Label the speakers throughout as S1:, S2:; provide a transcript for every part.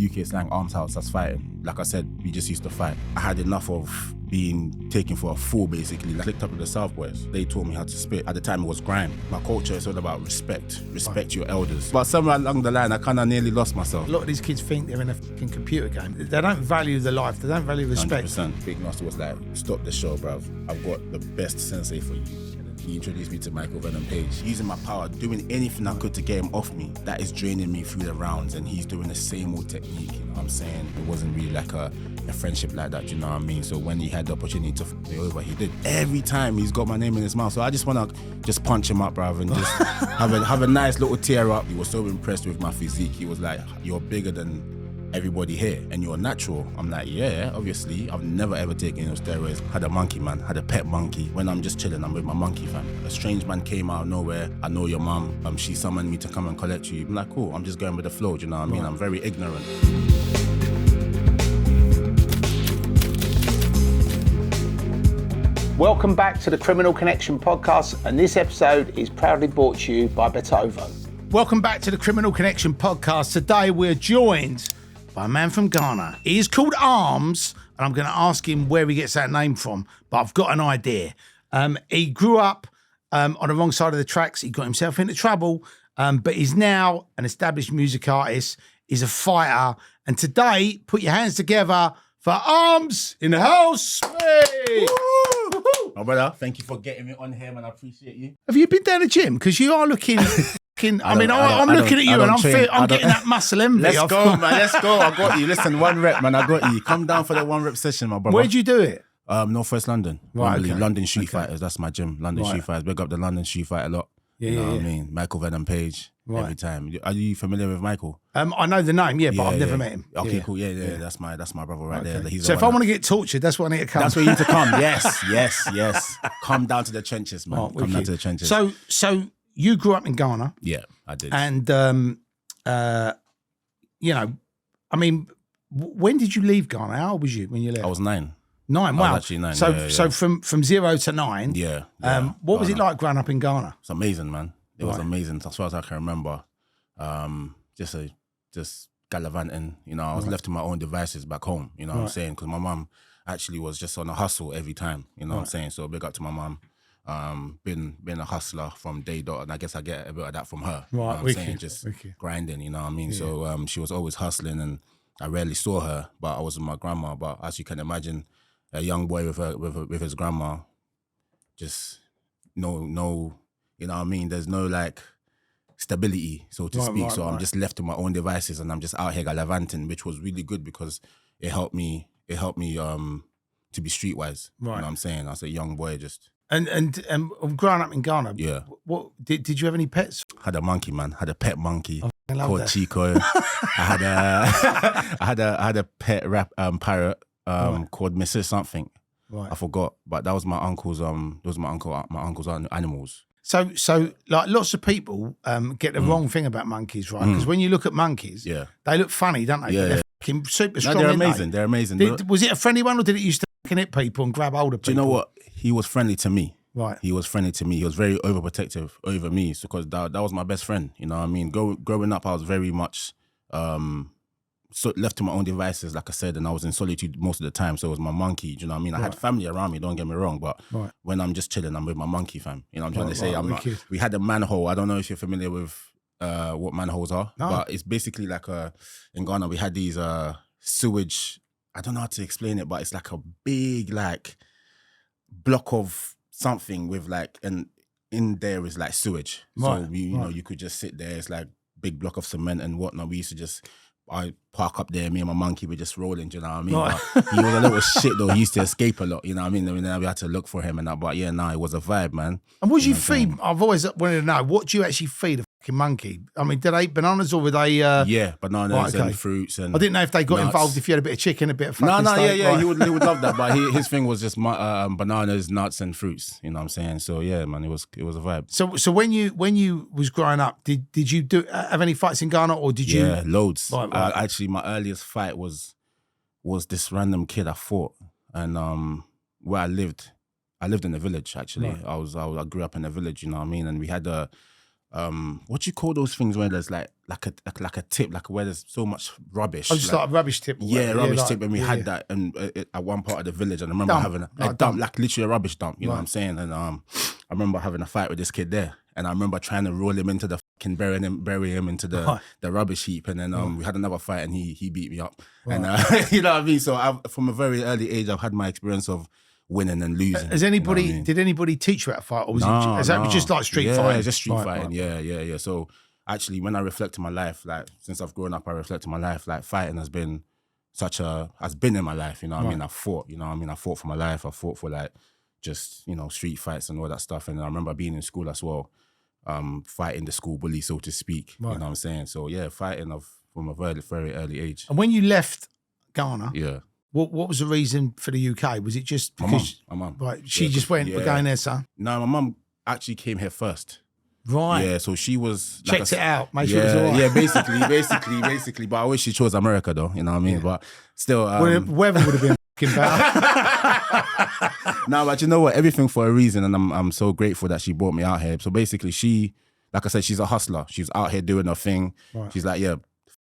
S1: UK slang, Armz House, that's fighting. Like I said, we just used to fight. I had enough of being taken for a fool, basically. I clicked up with the South boys. They taught me how to spit. At the time, it was grime. My culture is all about respect. Respect your elders. But somewhere along the line, I kind of nearly lost myself.
S2: A lot of these kids think they're in a fucking computer game. They don't value the life. They don't value respect.
S1: 100%. Big Nasty was like, stop the show, bruv. I've got the best sensei for you. He introduced me to Michael Venom Page. Using my power, doing anything I could to get him off me. That is draining me through the rounds, and he's doing the same old technique, you know what I'm saying? It wasn't really like a friendship like that, you know what I mean? So when he had the opportunity to fuck me over, he did. Every time he's got my name in his mouth. So I just want to just punch him up, bruv, and just have a nice little tear up. He was so impressed with my physique. He was like, you're bigger than everybody here and you're natural. I'm like, yeah, obviously. I've never ever taken no steroids. Had a monkey, man. Had a pet monkey. When I'm just chilling, I'm with my monkey, fam. A strange man came out of nowhere. I know your mum. She summoned me to come and collect you. I'm like, cool. I'm just going with the flow. Do you know what I mean? I'm very ignorant.
S3: Welcome back to the Criminal Connection podcast, and this episode is proudly brought to you by Betovo.
S2: Welcome back to the Criminal Connection podcast. Today we're joined by a man from Ghana. He is called Armz, and I'm going to ask him where he gets that name from, but I've got an idea. He grew up on the wrong side of the tracks. He got himself into trouble, but he's now an established music artist. He's a fighter, and today, put your hands together for Armz in the house. Hey!
S1: My brother, thank you for getting me on here, man. I appreciate you.
S2: Have you been down the gym? Because you are looking... I'm looking at you and I'm getting that muscle envy.
S1: Let's go, man. Let's go. I got you. Listen, 1 rep, man. I got you. Come down for the 1 rep session, my brother.
S2: Where'd you do it?
S1: Northwest London.
S2: Right, okay.
S1: London Street Fighters. That's my gym. London Street Fighters. Big up the London Street Fight a lot. You know what I mean? Michael Venom Page. Every time. Are you familiar with Michael?
S2: I know the name, but I've never met him.
S1: Okay, cool. Yeah. That's my brother right there. He's
S2: so if I want to get tortured, that's where I need to come.
S1: That's where you need to come. Yes. Come down to the trenches, man. Come down to the trenches.
S2: So you grew up in Ghana.
S1: Yeah, I did.
S2: And when did you leave Ghana? How old was you when you left?
S1: I was 9.
S2: 9, wow.
S1: I was actually 9.
S2: So from 0 to 9.
S1: Yeah.
S2: What was it like growing up in Ghana?
S1: It's amazing, man. It was amazing. As far as I can remember, just gallivanting. You know, I was left to my own devices back home. You know what I'm saying? Because my mum actually was just on a hustle every time. You know what I'm saying? So big up to my mum. Been a hustler from day dot, and I guess I get a bit of that from her.
S2: Right,
S1: you know what I'm saying? Just grinding. You know what I mean? Yeah. So she was always hustling, and I rarely saw her, but I was with my grandma. But as you can imagine, a young boy with his grandma, just no. You know what I mean? There's no like stability, so to speak. So I'm just left to my own devices, and I'm just out here gallivanting, which was really good because it helped me to be streetwise. Right. You know what I'm saying? I was a young boy just.
S2: And growing up in Ghana, what did you have any pets?
S1: Had a monkey, man. Had a pet monkey
S2: called
S1: that. Chico. I had a pet parrot called Mrs. something. Right. I forgot, but that was my uncle's. Those were my uncle's animals.
S2: So like lots of people get the wrong thing about monkeys, right? Because when you look at monkeys, they look funny, don't they?
S1: Yeah,
S2: they're fucking super strong.
S1: No, they're amazing. They're amazing.
S2: Was it a friendly one, or did it used to hit people and grab older people?
S1: Do you know what? He was friendly to me.
S2: Right.
S1: He was friendly to me. He was very overprotective over me, because that was my best friend. You know what I mean? Growing up, I was very much left to my own devices, like I said, and I was in solitude most of the time. So it was my monkey. Do you know what I mean? I had family around me. Don't get me wrong, but when I'm just chilling, I'm with my monkey, fam. You know what I'm trying to say? I'm not. We had a manhole. I don't know if you're familiar with what manholes are, but it's basically like in Ghana we had these sewage. I don't know how to explain it, but it's like a big like block of something with like, and in there is like sewage. So you could just sit there. It's like big block of cement and whatnot. We used to just. I park up there, me and my monkey were just rolling, do you know what I mean? But he was a little shit though. He used to escape a lot, you know what I mean? And then we had to look for him and that. But yeah, it was a vibe, man.
S2: And what do you feed? I've always wanted to know, what do you actually feed a fucking monkey? I mean, did they eat bananas or were they...
S1: Yeah, bananas and fruits and...
S2: I didn't know if they got involved if you had a bit of chicken, a bit of fucking steak.
S1: Yeah, he would love that. But his thing was just bananas, nuts and fruits, you know what I'm saying? So yeah, man, it was a vibe.
S2: So when you was growing up, did you have any fights in Ghana or did you...
S1: Yeah, loads. Right. Actually, my earliest fight was this random kid I fought, and where I lived in a village actually. Right. I grew up in a village, you know what I mean, and we had what do you call those things where there's like a tip, like where there's so much rubbish.
S2: Oh, just like a rubbish tip.
S1: Yeah, rubbish tip. And we had that at one part of the village, and I remember having a dump, like literally a rubbish dump. You know what I'm saying? And I remember having a fight with this kid there, and I remember trying to roll him into the fucking bury him into the rubbish heap, and then we had another fight, and he beat me up, and you know what I mean. So from a very early age, I've had my experience of winning and losing.
S2: Has anybody? You know what I mean? Did anybody teach you how to fight, or was it just like street fighting?
S1: Yeah, just street fighting. Yeah. So actually, when I reflect on my life, like since I've grown up, I reflect on my life. Like fighting has been in my life. You know what I mean? I fought. You know what I mean? I fought for my life. I fought for like just street fights and all that stuff. And I remember being in school as well, fighting the school bully, so to speak. You know what I'm saying? So yeah, fighting from a very, very early age.
S2: And when you left Ghana,
S1: yeah.
S2: What was the reason for the UK? Was it just because
S1: my mum?
S2: Right, she just went, we're going there, son.
S1: No, my mum actually came here first.
S2: Right.
S1: Yeah, so she was
S2: checked it out, made sure it was all right.
S1: Yeah, basically. But I wish she chose America though, you know what I mean? Yeah. But still
S2: weather would have been fucking better.
S1: No, but you know what? Everything for a reason, and I'm so grateful that she brought me out here. So basically she, like I said, she's a hustler. She's out here doing her thing. Right. She's like, yeah,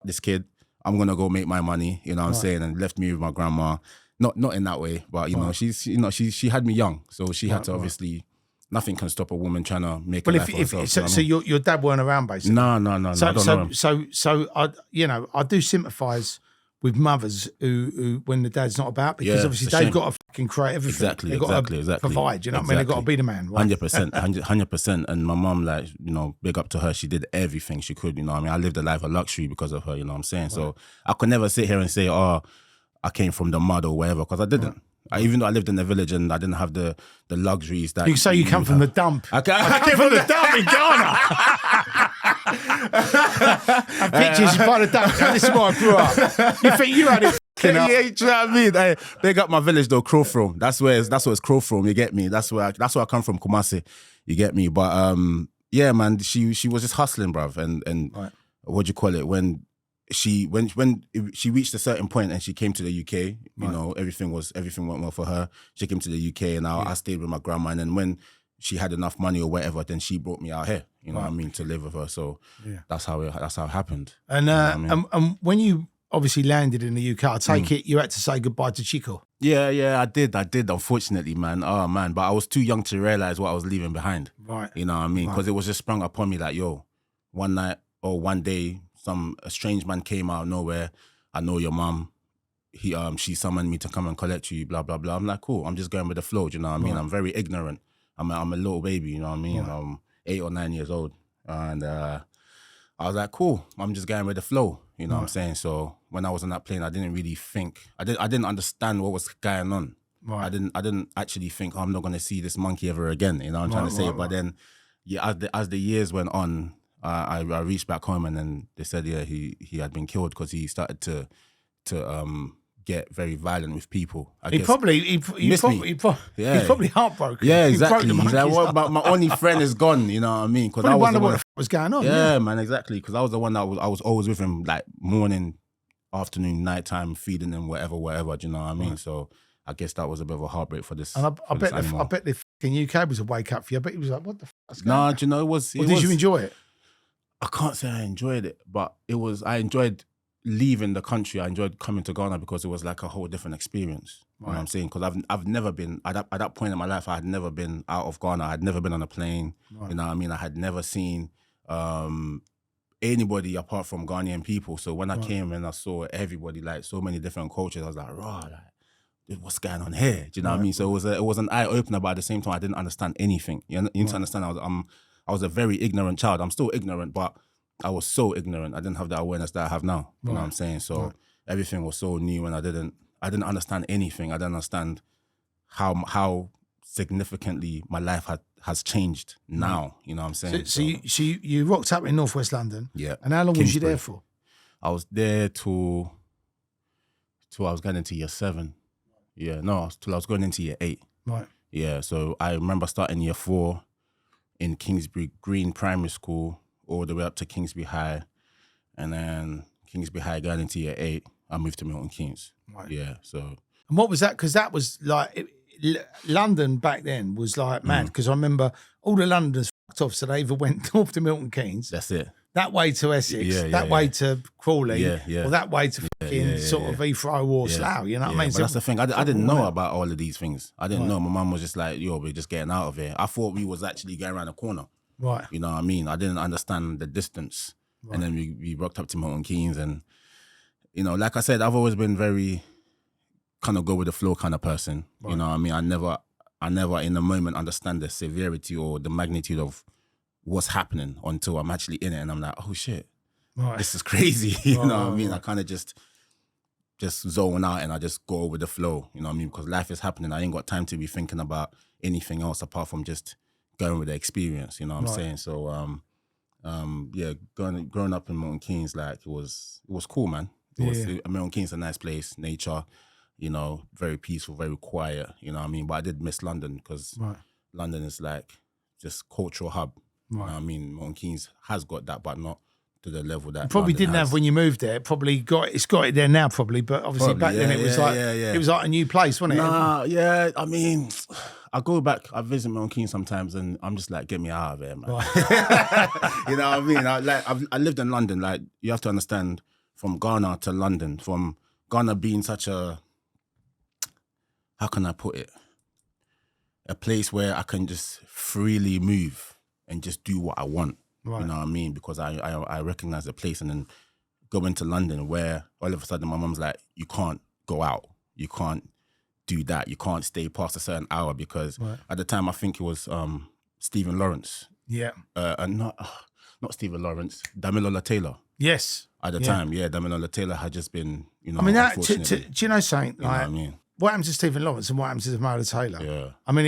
S1: this kid, I'm gonna go make my money, you know what I'm saying, and left me with my grandma. Not in that way, but you know, she had me young, so she had to obviously. Nothing can stop a woman trying to make a life for herself.
S2: So your dad weren't around basically.
S1: No. So, I don't know him.
S2: So I do sympathise with mothers who when the dad's not about, because obviously they've got to fucking create everything.
S1: Exactly.
S2: They've got to provide. You know what I mean? They've got to be the man. Right?
S1: 100%. And my mum, like, big up to her. She did everything she could. You know what I mean? I lived a life of luxury because of her. You know what I'm saying? Right. So I could never sit here and say, oh, I came from the mud or whatever, because I didn't. Right. Even though I lived in the village and I didn't have the luxuries that
S2: you say you come from the dump. I came from the dump in Ghana. And pictures by the dump. This is where I grew up. You think you had it?
S1: Yeah, you know what I mean? Hey, big up my village though, Crowthrow. That's where it's Crowthrow. You get me? That's where I come from, Kumasi. You get me? But yeah, man, she was just hustling, bruv. And right. What do you call it? When she reached a certain point and she came to the UK, you know, everything went well for her. She came to the UK and I stayed with my grandma. And then when she had enough money or whatever, then she brought me out here, you know what I mean, to live with her. So that's how it happened.
S2: And
S1: you know what I mean?
S2: And when you obviously landed in the UK, I take it you had to say goodbye to Chico.
S1: Yeah, I did, unfortunately, man. Oh, man. But I was too young to realize what I was leaving behind. Right. You know what I mean? Because it was just sprung upon me like, yo, one night or one day, a strange man came out of nowhere. I know your mum. She summoned me to come and collect you, blah, blah, blah. I'm like, cool. I'm just going with the flow, do you know what I mean? I'm very ignorant. I'm a little baby, you know what I mean? I'm 8 or 9 years old. And I was like, cool. I'm just going with the flow, you know what I'm saying? So when I was on that plane, I didn't really think. I didn't understand what was going on. Right. I didn't actually think, I'm not going to see this monkey ever again, you know what I'm trying to say? But then, as the years went on, I reached back home and then they said, he had been killed because he started to get very violent with people. He's probably
S2: heartbroken.
S1: Yeah, exactly. He's like, well, my only friend is gone. You know what I mean? Because I
S2: wonder what the was going on.
S1: Yeah, man, exactly. Because I was the one that I was always with him, like morning, afternoon, nighttime, feeding him, whatever. Do you know what I mean? Right. So I guess that was a bit of a heartbreak for this. And I bet
S2: the fucking UK was a wake up for you. I bet he was like, what the fuck's going on?
S1: Nah, do you know, it was.
S2: Did you enjoy it?
S1: I can't say I enjoyed it, but I enjoyed leaving the country. I enjoyed coming to Ghana because it was like a whole different experience. You know what I'm saying? Because I've never been, at that point in my life, I had never been out of Ghana. I had never been on a plane. Right. You know what I mean? I had never seen anybody apart from Ghanaian people. So when I came and I saw everybody, like so many different cultures, I was like, raw, like, what's going on here? Do you know what I mean? So it was an eye-opener, but at the same time, I didn't understand anything. You need to understand, I was a very ignorant child. I'm still ignorant, but I was so ignorant. I didn't have that awareness that I have now. You know what I'm saying? So everything was so new and I didn't understand anything. I didn't understand how significantly my life has changed now. You know what I'm saying?
S2: So you rocked up in Northwest London.
S1: Yeah.
S2: And how long was you there for?
S1: I was there till I was going into year 7. Yeah, no, till I was going into year 8.
S2: Right.
S1: Yeah, so I remember starting year 4 in Kingsbury Green Primary School all the way up to Kingsbury High. And then Kingsbury High going into year 8, I moved to Milton Keynes. Right. Yeah, so.
S2: And what was that? Because that was like, London back then was like mad. Because I remember all the Londoners off, so they either went north to Milton Keynes,
S1: That's it.
S2: that way to Essex, that way to Crawley, or that way to fucking sort of Heathrow or Slough, you know what I mean?
S1: But that's the thing. I didn't know about all of these things. I didn't know. My mum was just like, yo, we're just getting out of here. I thought we was actually going around the corner.
S2: Right.
S1: You know what I mean? I didn't understand the distance. Right. And then we rocked up to Milton Keynes, and, you know, like I said, I've always been very kind of go with the flow kind of person. Right. You know what I mean? I never in the moment understand the severity or the magnitude of what's happening until I'm actually in it, and I'm like, oh shit, this is crazy. You know what I mean? I kind of just zone out and I just go with the flow. You know what I mean? Because life is happening. I ain't got time to be thinking about anything else apart from just going with the experience. You know what I'm saying? So growing up in Milton Keynes, like it was cool, man. Milton Keynes is a nice place, nature. You know, very peaceful, very quiet. You know what I mean? But I did miss London because London is like just cultural hub. You know what I mean? Milton Keynes has got that, but not to the level that
S2: you probably
S1: London
S2: didn't
S1: has.
S2: have when you moved there. Probably it's got it there now, probably. But obviously back then it was it was like a new place, wasn't it?
S1: Nah, yeah. I mean, I go back. I visit Milton Keynes sometimes, and I'm just like, get me out of here, man. You know what I mean? I lived in London. Like, you have to understand, from Ghana to London, from Ghana being such a, how can I put it? A place where I can just freely move and just do what I want. Right. You know what I mean? Because I recognize the place, and then go into London where all of a sudden my mum's like, you can't go out. You can't do that. You can't stay past a certain hour because at the time I think it was Stephen Lawrence. Yeah. And not Stephen Lawrence, Damilola Taylor.
S2: Yes.
S1: At the time, Damilola Taylor had just been, you know,
S2: I mean, do you know something?
S1: You know what I mean?
S2: What happened to Stephen Lawrence and what happened to Damilola Taylor?
S1: Yeah.
S2: I mean,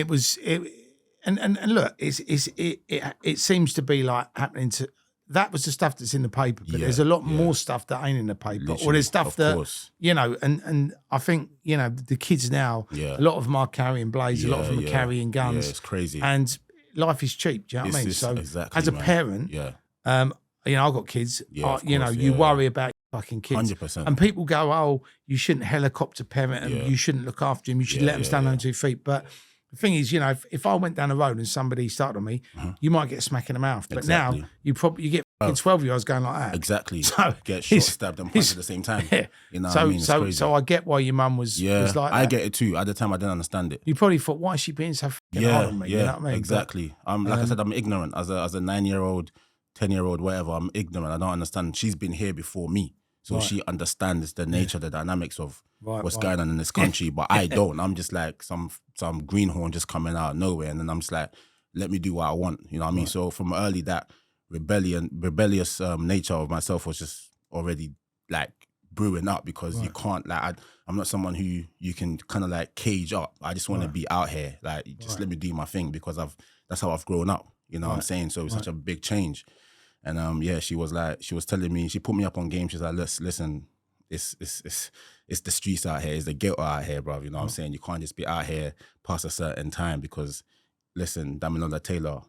S2: And look, it seems to be like happening to, that was the stuff that's in the paper, but there's a lot more stuff that ain't in the paper. Literally, or there's stuff that, you know, and I think, you know, the kids now, a lot of them are carrying blades, a lot of them are carrying guns.
S1: Yeah, it's crazy.
S2: And life is cheap, do you know what I mean? So as a parent, you know, I've got kids, you know, you worry about your fucking kids.
S1: 100%.
S2: And people go, oh, you shouldn't helicopter parent and you shouldn't look after him, you should let him stand on 2 feet. But the thing is, you know, if I went down the road and somebody started on me, you might get a smack in the mouth. But now you get 12-year-olds going like that.
S1: Exactly.
S2: So
S1: get shot, stabbed, and punched at the same time. Yeah. You know what I mean? It's crazy.
S2: So I get why your mum was like that.
S1: I get it too. At the time, I didn't understand it.
S2: You probably thought, why is she being so fucking hard on me?
S1: Yeah,
S2: you know what I mean?
S1: Exactly. Like I said, I'm ignorant. As a 9-year-old, 10-year-old, whatever, I'm ignorant. I don't understand. She's been here before me. So she understands the nature, the dynamics of what's going on in this country, but I don't. I'm just like some greenhorn just coming out of nowhere, and then I'm just like, let me do what I want. You know what I mean? So from early, that rebellious nature of myself was just already like brewing up, because you can't, like, I'm not someone who you can kind of like cage up. I just want to be out here, like, just let me do my thing, because that's how I've grown up. You know what I'm saying? So it's such a big change. And she was telling me, she put me up on game. She's like, listen, it's the streets out here, it's the ghetto out here, bro. You know what I'm saying? You can't just be out here past a certain time, because, listen, Damilola Taylor,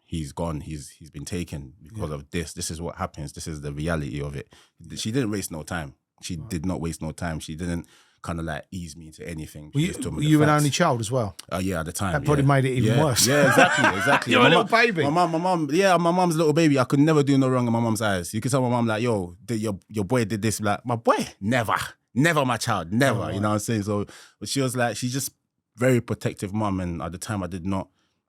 S1: he's gone. He's been taken because of this. This is what happens. This is the reality of it. She didn't waste no time. She did not waste no time. She didn't kind of like ease me into anything.
S2: Were you an only child as well?
S1: Yeah, at the time.
S2: That probably made it even worse.
S1: Yeah, exactly.
S2: You're a little baby.
S1: My mum, my mum's little baby. I could never do no wrong in my mum's eyes. You could tell my mum, like, yo, your boy did this. Like, my boy, never, my child, never. You know what I'm saying? So she was like, she's just very protective mum. And at the time, I did not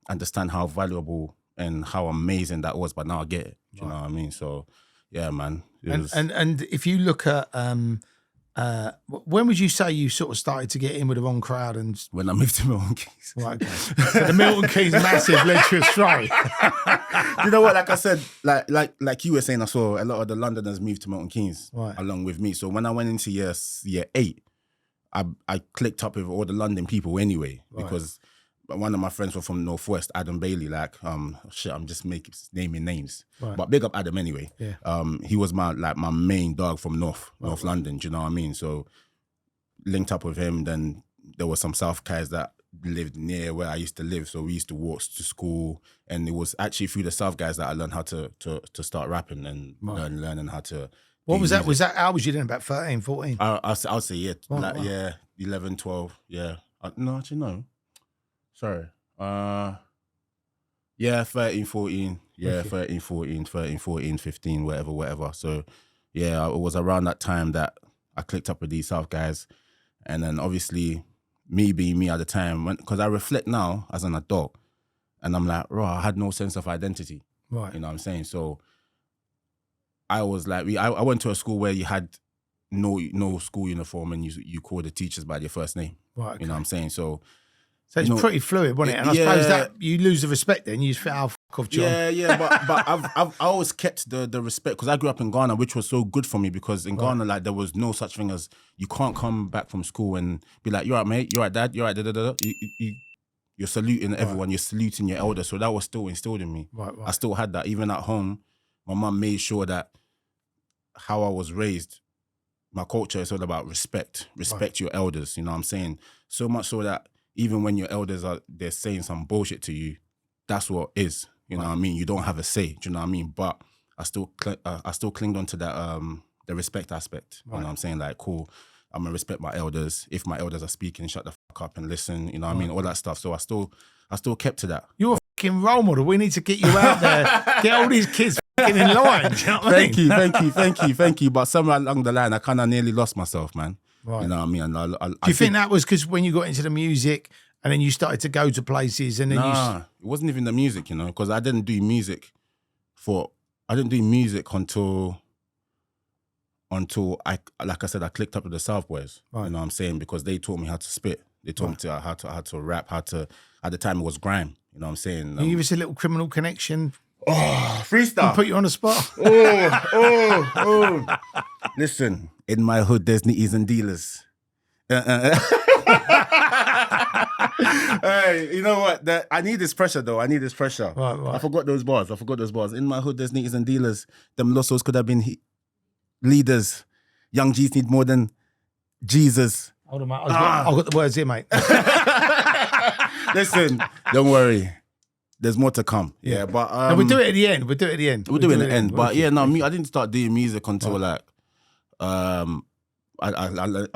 S1: understand how valuable and how amazing that was. But now I get it. Do you know what I mean? So yeah, man.
S2: And if you look at when would you say you sort of started to get in with the wrong crowd? And
S1: when I moved to Milton Keynes.
S2: Right, okay. So the Milton Keynes massive led you astray.
S1: You know what? Like I said, like you were saying, I saw a lot of the Londoners moved to Milton Keynes along with me. So when I went into year 8, I clicked up with all the London people anyway, because one of my friends was from Northwest, Adam Bailey. Like, I'm just naming names, but big up Adam anyway. Yeah. He was my main dog from North London. Do you know what I mean? So linked up with him. Then there were some South guys that lived near where I used to live, so we used to walk to school. And it was actually through the South guys that I learned how to start rapping and learning how to.
S2: What was that? Was that how was you then? About 13, 14?
S1: I'll say yeah, 11, 12. Yeah. No, actually no. Sorry. Yeah, Yeah, 13, 14. Yeah, 13, 14, 13, 14, 15, whatever. So, yeah, it was around that time that I clicked up with these South guys. And then obviously, me being me at the time, because I reflect now as an adult, and I'm like, I had no sense of identity.
S2: Right.
S1: You know what I'm saying? So, I was like, I went to a school where you had no school uniform and you called the teachers by their first name.
S2: Right. Okay.
S1: You know what I'm saying? So
S2: it's pretty fluid, wasn't it? And I suppose that you lose the respect then. You just fit, fuck off, John.
S1: Yeah, but I've always kept the respect because I grew up in Ghana, which was so good for me because in Ghana, like there was no such thing as you can't come back from school and be like, you're right, mate, you're right, dad, you're right, da. You're saluting everyone, you're saluting your elders. So that was still instilled in me.
S2: Right.
S1: I still had that. Even at home, my mum made sure that how I was raised, my culture is all about respect. Respect your elders, you know what I'm saying? So much so that even when your elders they're saying some bullshit to you, that's what is. You know what I mean? You don't have a say, do you know what I mean? But I still clinged on to that the respect aspect. You know what I'm saying? Like, cool, I'm gonna respect my elders. If my elders are speaking, shut the fuck up and listen, you know what I mean? All that stuff. So I still kept to that.
S2: You're a fucking role model. We need to get you out there. Get all these kids fucking in line. Do you know what I mean?
S1: Thank you. But somewhere along the line, I kind of nearly lost myself, man.
S2: Right.
S1: You know what I mean? And
S2: Do you think that was because when you got into the music and then you started to go to places and then
S1: it wasn't even the music, you know, because I didn't do music until I clicked up with the South Boys. Right. You know what I'm saying? Because they taught me how to spit. They taught me how to rap, at the time it was grime. You know what I'm saying?
S2: You give us a little criminal connection.
S1: Oh, freestyle.
S2: I'll put you on the spot.
S1: Oh. Listen, in my hood, there's nitties and dealers. Hey, you know what? I need this pressure, though. Right. I forgot those bars. In my hood, there's nitties and dealers. Them lossos could have been leaders. Young G's need more than Jesus.
S2: Hold on, mate. I've got the words here, mate.
S1: Listen, don't worry. There's more to come. Yeah, but
S2: and we'll do it at the end.
S1: We'll do it at the end. But yeah, no, I didn't start doing music until I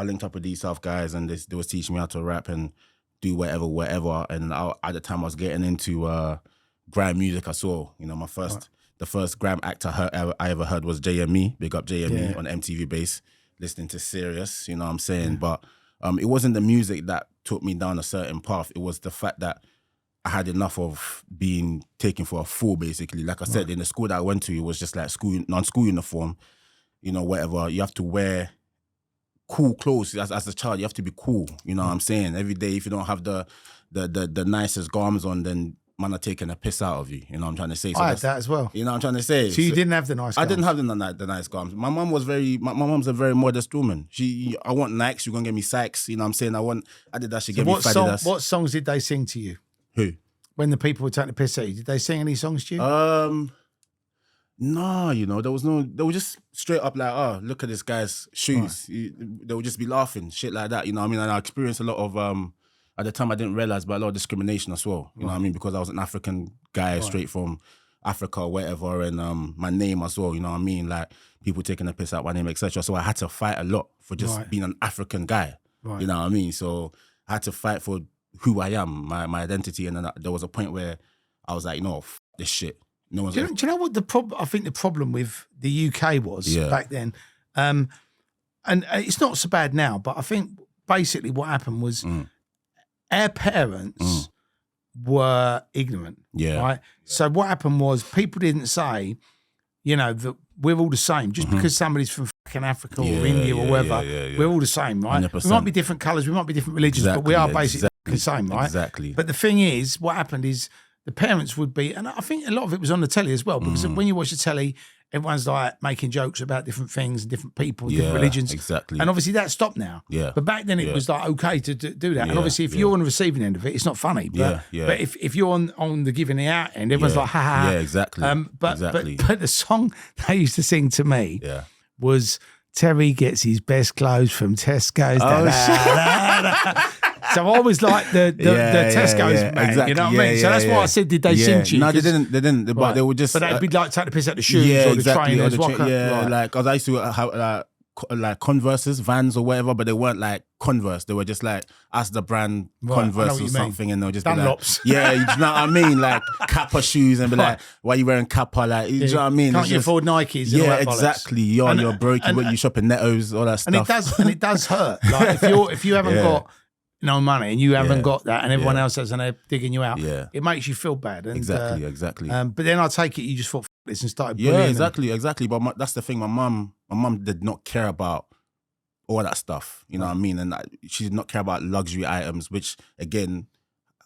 S1: linked up with these South guys and they was teaching me how to rap and do whatever. And at the time I was getting into grime music. I saw, you know, the first grime act I ever heard was JME. Big up JME on MTV Base, listening to Sirius. You know what I'm saying? Yeah. But it wasn't the music that took me down a certain path. It was the fact that I had enough of being taken for a fool, basically. Like I said, in the school that I went to, it was just like non-school uniform, you know, whatever. You have to wear cool clothes as a child. You have to be cool, you know what I'm saying? Every day, if you don't have the nicest garments on, then man are taking a piss out of you. You know what I'm trying to say? So
S2: I had that as well.
S1: You know what I'm trying to say?
S2: So you didn't have the nice garments?
S1: I didn't have the nice garments. My mum was my mom's a very modest woman. I want Nikes, you're going to get me Sykes. You know what I'm saying? Adidas, she gave me Adidas.
S2: What songs did they sing to you?
S1: Who?
S2: When the people were taking the piss at you, did they sing any songs to you?
S1: No, you know, they were just straight up like, oh, look at this guy's shoes. Right. They would just be laughing, shit like that, you know what I mean? And I experienced a lot of, at the time I didn't realize, but a lot of discrimination as well, you know what I mean? Because I was an African guy straight from Africa or whatever, and my name as well, you know what I mean? Like, people taking a piss out my name, etc. So I had to fight a lot for just being an African guy, you know what I mean? So I had to fight for who I am, my identity, and then there was a point where I was like, no, this shit. No one's.
S2: Do you know what the problem? I think the problem with the UK was back then, and it's not so bad now. But I think basically what happened was our parents were ignorant. Yeah. Right. So what happened was people didn't say, you know, that we're all the same. Just because somebody's from fucking Africa or India or wherever, we're all the same, right?
S1: 100%.
S2: We might be different colours, we might be different religions, but we are basically the same, right?
S1: Exactly.
S2: But the thing is, what happened is the parents would be, and I think a lot of it was on the telly as well, because when you watch the telly, everyone's like making jokes about different things and different people, different religions.
S1: Exactly.
S2: And obviously that stopped now. Yeah. But back then it was like okay to do that. And obviously if you're on the receiving end of it, it's not funny. But, but if you're on the giving out end, everyone's like, ha ha.
S1: Yeah, exactly.
S2: But the song they used to sing to me was Terry gets his best clothes from Tesco's. So I was like the Tesco's man, exactly. You know what I mean? So that's why I said, did they sing to you?
S1: No, they didn't. But they would just.
S2: But they'd be like taking the piss out the shoes or the trainers.
S1: like, because I used to have like Converses, Vans or whatever, but they weren't like Converse. They were just like, as the brand Converse or something, and they'll just
S2: Dunlops.
S1: be like, yeah, you know what I mean? Like Kappa shoes and be like, why are you wearing Kappa? Like, you know what I mean?
S2: Can't you afford Nikes? And all that
S1: exactly. You're broke. You shop in Netto's, all that stuff.
S2: And it does hurt. Like if you haven't got no money and you haven't got that, and everyone else has, and they're digging you out, it makes you feel bad. And,
S1: exactly.
S2: But then I take it you just thought this and started.
S1: Yeah, exactly. But that's the thing. My mum did not care about all that stuff. You know what I mean? And she did not care about luxury items, which again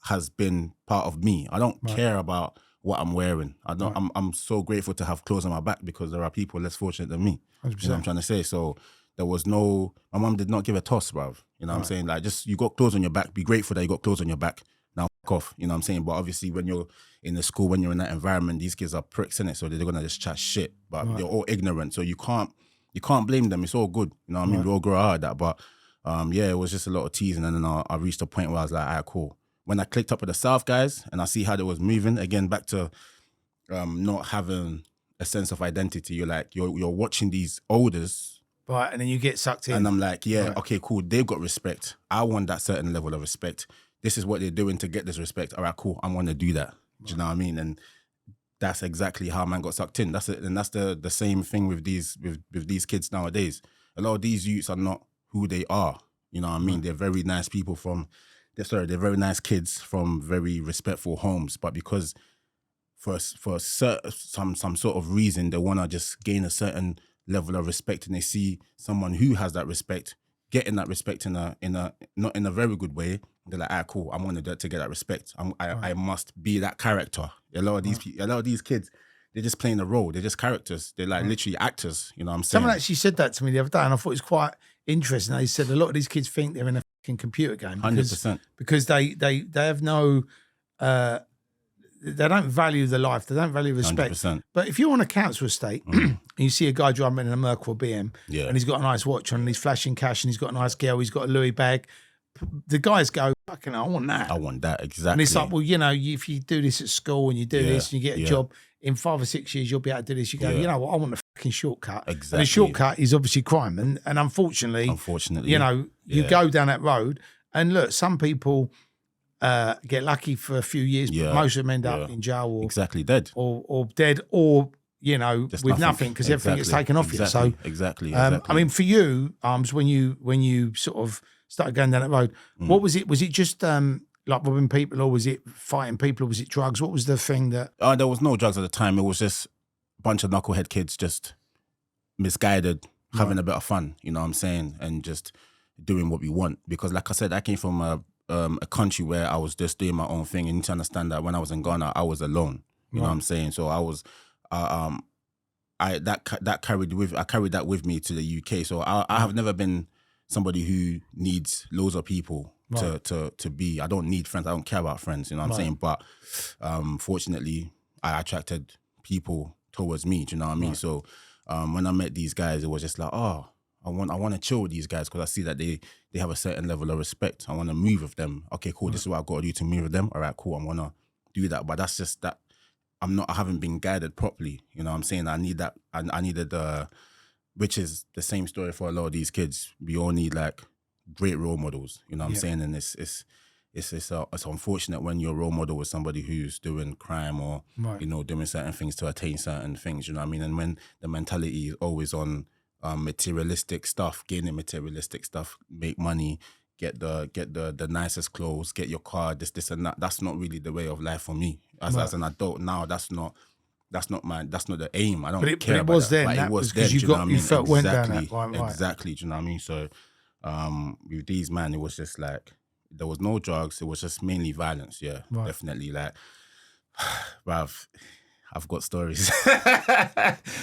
S1: has been part of me. I don't care about what I'm wearing. I'm so grateful to have clothes on my back because there are people less fortunate than me.
S2: 100%.
S1: You know what I'm trying to say? So there was my mum did not give a toss, bruv. You know what I'm saying? Like, just, you got clothes on your back, be grateful that you got clothes on your back. Now, fuck off. You know what I'm saying? But obviously, when you're in the school, when you're in that environment, these kids are pricks, innit? So they're going to just chat shit. But they're all ignorant. So you can't blame them. It's all good. You know what I mean? We all grow out of that. But it was just a lot of teasing. And then I reached a point where I was like, all right, cool. When I clicked up with the South guys and I see how they was moving, again, back to not having a sense of identity. You're like, you're watching these olders.
S2: Right, and then you get sucked in.
S1: And I'm like, okay, cool. They've got respect. I want that certain level of respect. This is what they're doing to get this respect. All right, cool. I want to do that. Do you know what I mean? And that's exactly how man got sucked in. That's it. And that's the same thing with these kids nowadays. A lot of these youths are not who they are. You know what I mean? They're very nice people they're very nice kids from very respectful homes, but because for some sort of reason they want to just gain a certain level of respect, and they see someone who has that respect getting that respect in a not in a very good way. They're like, ah, cool. I'm gonna do it to get that respect. I must be that character. A lot of these kids, they're just playing a role. They're just characters. They're like literally actors. You know what I'm saying?
S2: Someone actually said that to me the other day, and I thought it was quite interesting. They said a lot of these kids think they're in a fucking computer game
S1: 100%,
S2: because they have no. They don't value the life. They don't value respect.
S1: 100%.
S2: But if you're on a council estate and you see a guy driving in a Merc or BM and he's got a nice watch on and he's flashing cash and he's got a nice girl, he's got a Louis bag, the guys go, fucking hell, I want that.
S1: I want that, exactly.
S2: And it's like, well, you know, if you do this at school and you do this and you get a job, in 5 or 6 years, you'll be able to do this. You go, you know what, I want a fucking shortcut.
S1: Exactly.
S2: And the shortcut is obviously crime. And unfortunately, you know, you go down that road and look, some people get lucky for a few years, but most of them end up in jail or
S1: exactly dead
S2: or dead or, you know, just with nothing because everything gets taken off you. So
S1: exactly.
S2: I mean, for you, Armz, when you sort of started going down that road, what was it? Was it just like robbing people, or was it fighting people, or was it drugs? What was the thing that?
S1: There was no drugs at the time. It was just a bunch of knucklehead kids, just misguided, having a bit of fun. You know what I'm saying, and just doing what we want. Because, like I said, I came from a country where I was just doing my own thing. And you need to understand that when I was in Ghana, I was alone. You know what I'm saying? So I was, I carried that with me to the UK. So I have never been somebody who needs loads of people to be. I don't need friends. I don't care about friends. You know what I'm saying? But fortunately, I attracted people towards me. Do you know what I mean? So when I met these guys, it was just like, oh, I want to chill with these guys because I see that they have a certain level of respect. I want to move with them. Okay, cool. This is what I've got to do to move with them. All right, cool. I'm gonna do that. But that's just that I haven't been guided properly. You know what I'm saying? I need that. I needed which is the same story for a lot of these kids. We all need like great role models. You know what I'm saying? And it's unfortunate when your role model is somebody who's doing crime or you know, doing certain things to attain certain things. You know what I mean? And when the mentality is always on materialistic stuff, gaining materialistic stuff, make money, get the nicest clothes, get your car, this and that. That's not really the way of life for me. As an adult now, that's not the aim. I don't care. But it was then. It was then. You felt went down that. Right. Exactly. Do you know what I mean? So with these man, it was just like there was no drugs. It was just mainly violence. Yeah, definitely. Like, bruv, I've got stories.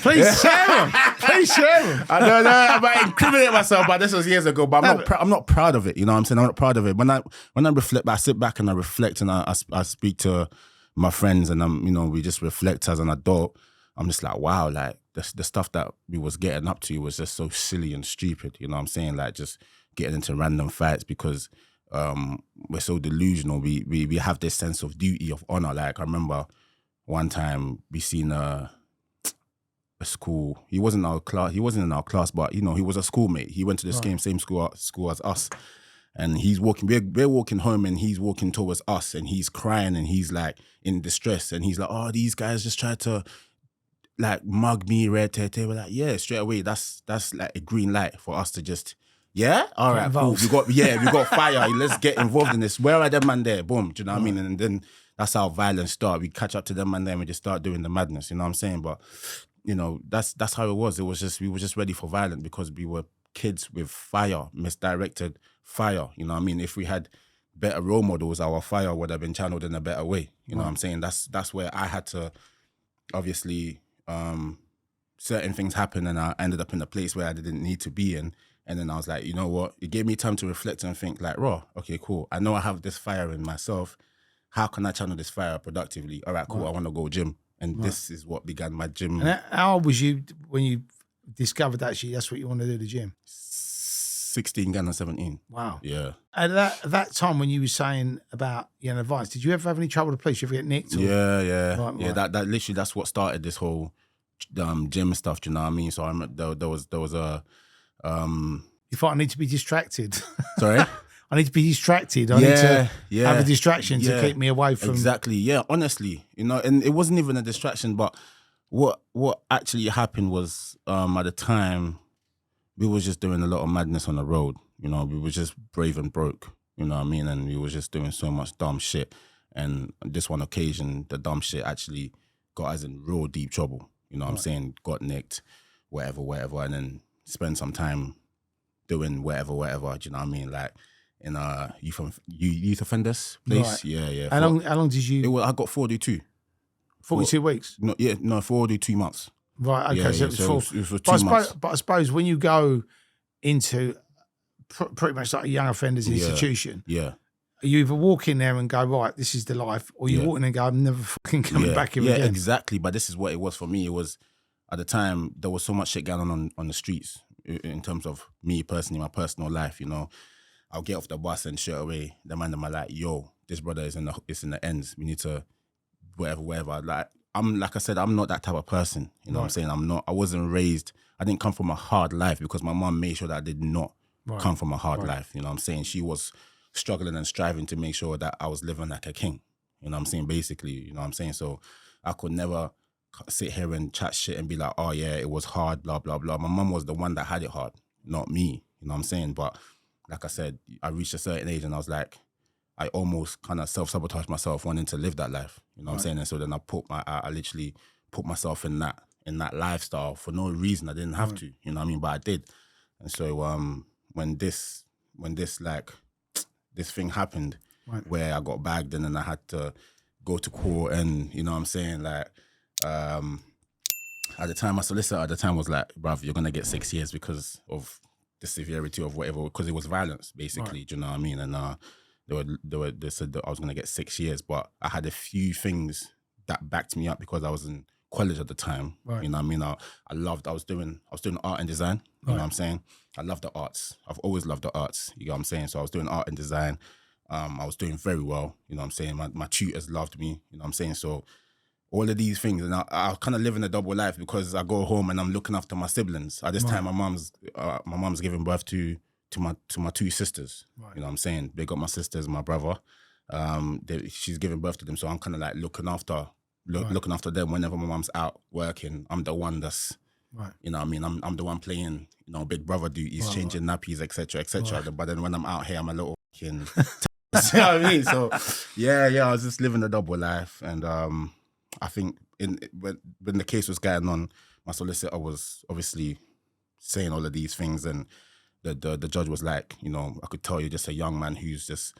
S2: Please share them. Please share them.
S1: I don't know. I might incriminate myself, but this was years ago. But I'm not proud of it. You know what I'm saying? I'm not proud of it. When I reflect, I sit back and I reflect, and I speak to my friends, and we just reflect as an adult. I'm just like, wow, like the stuff that we was getting up to was just so silly and stupid. You know what I'm saying? Like just getting into random fights because we're so delusional. We have this sense of duty, of honor. Like I remember one time we seen a school. He wasn't in our class. He wasn't in our class, but he was a schoolmate. He went to the same school as us. And he's walking. We're walking home, and he's walking towards us, and he's crying, and he's like in distress, and he's like, "Oh, these guys just tried to like mug me, red tete." We're like, "Yeah, straight away. That's like a green light for us to just." Yeah, all right, cool. We got fire. Let's get involved in this. Where are them man there? Boom. Do you know what I mean? And then that's how violence start. We catch up to them man there and we just start doing the madness. You know what I'm saying? But that's how it was. It was just we were just ready for violence because we were kids with fire, misdirected fire. You know what I mean? If we had better role models, our fire would have been channeled in a better way. You know what I'm saying? That's where I had to obviously certain things happen, and I ended up in a place where I didn't need to be in. And then I was like, you know what? It gave me time to reflect and think like, raw, okay, cool. I know I have this fire in myself. How can I channel this fire productively? All right, cool. I want to go gym. And this is what began my gym.
S2: And how old was you when you discovered actually that's what you want to do, the gym?
S1: 16 going on 17.
S2: Wow.
S1: Yeah.
S2: At that time when you were saying about advice, did you ever have any trouble with the police? Did you ever get nicked? Or?
S1: Yeah.
S2: Right.
S1: That literally, that's what started this whole gym stuff. Do you know what I mean? So I remember there was a...
S2: You thought I need to be distracted.
S1: Sorry?
S2: I need to be distracted. I need to have a distraction to keep me away from...
S1: Exactly, yeah, honestly. And it wasn't even a distraction, but what actually happened was at the time, we was just doing a lot of madness on the road. We were just brave and broke, you know what I mean? And we were just doing so much dumb shit. And on this one occasion, the dumb shit actually got us in real deep trouble. You know what I'm saying? Got nicked, whatever, and then spend some time doing whatever, do you know what I mean? Like in a youth offenders place.
S2: Right.
S1: Yeah.
S2: How long did you...
S1: I got 42.
S2: 42 weeks?
S1: No, 42 months.
S2: Right, okay,
S1: Yeah,
S2: so it was
S1: it was for 2 months.
S2: But I suppose when you go into pretty much like a young offenders institution,
S1: Yeah.
S2: you either walk in there and go, right, this is the life, or you walk in and go, I'm never fucking coming back here again.
S1: Yeah, exactly. But this is what it was for me. It was, at the time, there was so much shit going on the streets in terms of me personally, my personal life, I'll get off the bus and straight away, the man in my like, yo, this brother is in the ends. We need to, whatever. Like I said, I'm not that type of person. You know what I'm saying? I wasn't raised, I didn't come from a hard life because my mom made sure that I did not come from a hard life. You know what I'm saying? She was struggling and striving to make sure that I was living like a king. You know what I'm saying? Basically, you know what I'm saying? So I could never sit here and chat shit and be like, oh yeah, it was hard, blah, blah, blah. My mum was the one that had it hard, not me. You know what I'm saying? But like I said, I reached a certain age and I was like, I almost kind of self-sabotaged myself wanting to live that life. You know what I'm saying? And so then I literally put myself in that lifestyle for no reason. I didn't have to, you know what I mean? But I did. And so when this thing happened where I got bagged and then I had to go to court and, you know what I'm saying, like, at the time, my solicitor at the time was like, bruv, you're going to get 6 years because of the severity of whatever, because it was violence, basically, do you know what I mean? And they said that I was going to get 6 years, but I had a few things that backed me up because I was in college at the time. You know what I mean? I was doing art and design, you know what I'm saying? I love the arts. I've always loved the arts, you know what I'm saying? So I was doing art and design. I was doing very well, you know what I'm saying? My tutors loved me, you know what I'm saying? So all of these things, and I kind of live in a double life because I go home and I'm looking after my siblings. At this time, my mom's giving birth to my two sisters. You know what I'm saying? They got my sisters, my brother. She's giving birth to them, so I'm kind of like looking after them whenever my mom's out working. I'm the one that's, you know what I mean? I'm the one playing, big brother duties, changing nappies, etc., etc. But then when I'm out here, I'm a little fucking. You know what I mean? So yeah, I was just living a double life, and I think when the case was going on, my solicitor was obviously saying all of these things, and the judge was like, I could tell you're just a young man who's just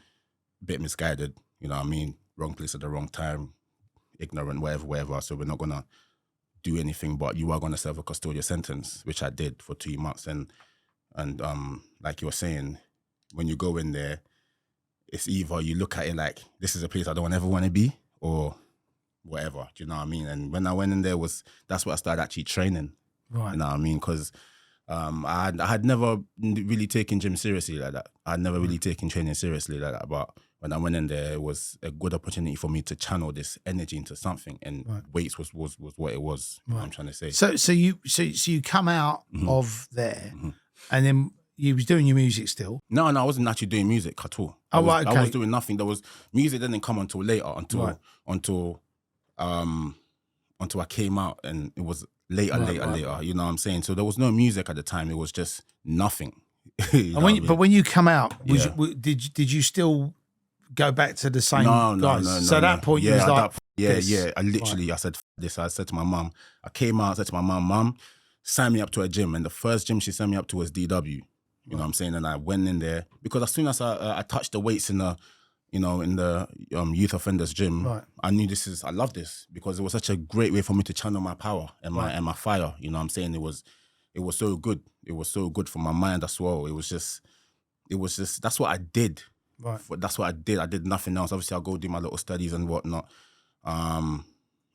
S1: a bit misguided, you know what I mean? Wrong place at the wrong time, ignorant, whatever. So we're not gonna do anything, but you are gonna serve a custodial sentence, which I did for 2 months. And like you were saying, when you go in there, it's either you look at it like this is a place I don't ever want to be, or whatever, do you know what I mean? And when I went in there, that's where I started actually training, you know what I mean? Because I had never really taken gym seriously like that. I had never really taken training seriously like that. But when I went in there, it was a good opportunity for me to channel this energy into something, and weights was what it was. You know what I'm trying to say.
S2: So you come out of there, and then you was doing your music still.
S1: No, I wasn't actually doing music at all. I was doing nothing. There was music didn't come until later, until I came out, and it was later. You know what I'm saying? So there was no music at the time. It was just nothing.
S2: But when you come out, did you still go back to the same guys?
S1: No.
S2: So at that point, you was like,
S1: I literally, I said this. I said to my mum, I came out, I said to my mum, sign me up to a gym. And the first gym she sent me up to was DW. You know what I'm saying? And I went in there because as soon as I touched the weights in the youth offenders gym, I knew I love this because it was such a great way for me to channel my power and my fire. You know what I'm saying? It was so good. It was so good for my mind as well. It was just that's what I did. Right. That's what I did. I did nothing else. Obviously, I'll go do my little studies and whatnot. And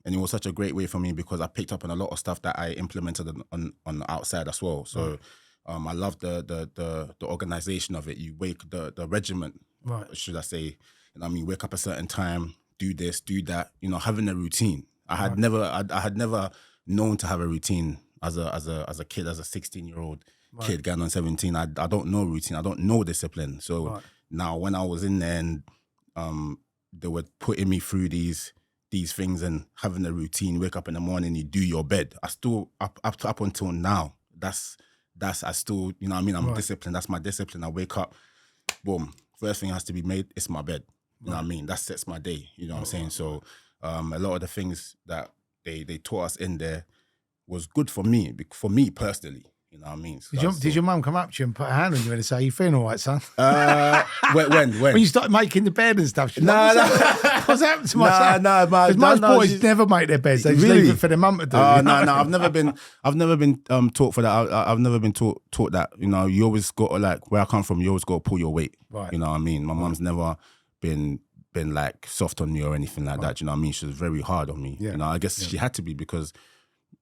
S1: it was such a great way for me because I picked up on a lot of stuff that I implemented on the outside as well. So I love the organization of it. You wake the regiment, should I say? You know what I mean, wake up a certain time, do this, do that. You know, having a routine. I had never known to have a routine as a kid, as a 16-year-old kid going on 17. I don't know routine. I don't know discipline. So now when I was in there and they were putting me through these things and having a routine, wake up in the morning, you do your bed. I still up until now. That's I still, you know what I mean? I'm disciplined. That's my discipline. I wake up, boom. First thing has to be made, it's my bed. You know what I mean? That sets my day. You know what I'm saying? So a lot of the things that they taught us in there was good for me personally. You know what I mean? So
S2: did your mum come up to you and put a hand on you and say, "You feeling all right, son?"
S1: When
S2: you started making the bed and stuff. What's happened to my son? Because most boys never make their beds. They just leave it for their mum to do.
S1: I've never been taught for that. I've never been taught that. You know, you always got to, like, where I come from, you always got to pull your weight. Right. You know what I mean? My mum's never been like soft on me or anything like that. You know what I mean? She was very hard on me. Yeah. You know, I guess she had to be because,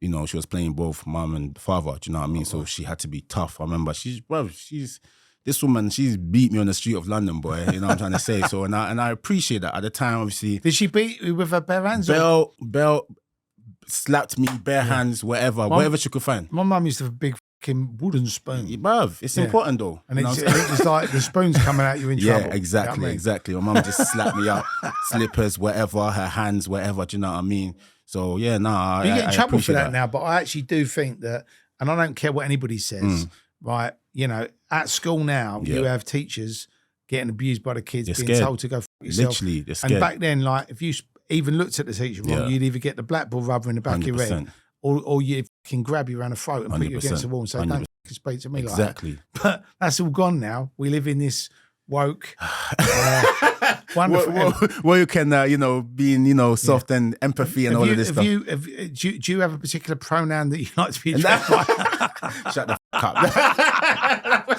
S1: you know, she was playing both mum and father. Do you know what I mean? So she had to be tough. I remember this woman, she's beat me on the street of London, boy. You know what I'm trying to say? So and I appreciate that. At the time, obviously.
S2: Did she beat you with her bare hands?
S1: Bell slapped me, bare hands, wherever she could find.
S2: My mum used to have a big fucking wooden spoon.
S1: Bruv, it's important though.
S2: And it was like the spoon's coming out, you're in trouble.
S1: Yeah, exactly, you know exactly. My mum just slapped me up, slippers, whatever, her hands, whatever. Do you know what I mean? So yeah,
S2: you get in trouble for that now, but I actually do think that, and I don't care what anybody says, right? You know, at school now, you have teachers getting abused by the kids, being told to go f*** yourself.
S1: Literally, they're scared.
S2: And back then, like, if you even looked at the teacher wrong, you'd either get the blackboard rubber in the back of your head, or you can grab you around the throat and put you against the wall and say, don't speak to me like that. Exactly. But that's all gone now. We live in this woke, wonderful.
S1: Where you can, being, soft and empathy and all of this stuff.
S2: Do you have a particular pronoun that you like to be addressed by?
S1: Shut the f*** up.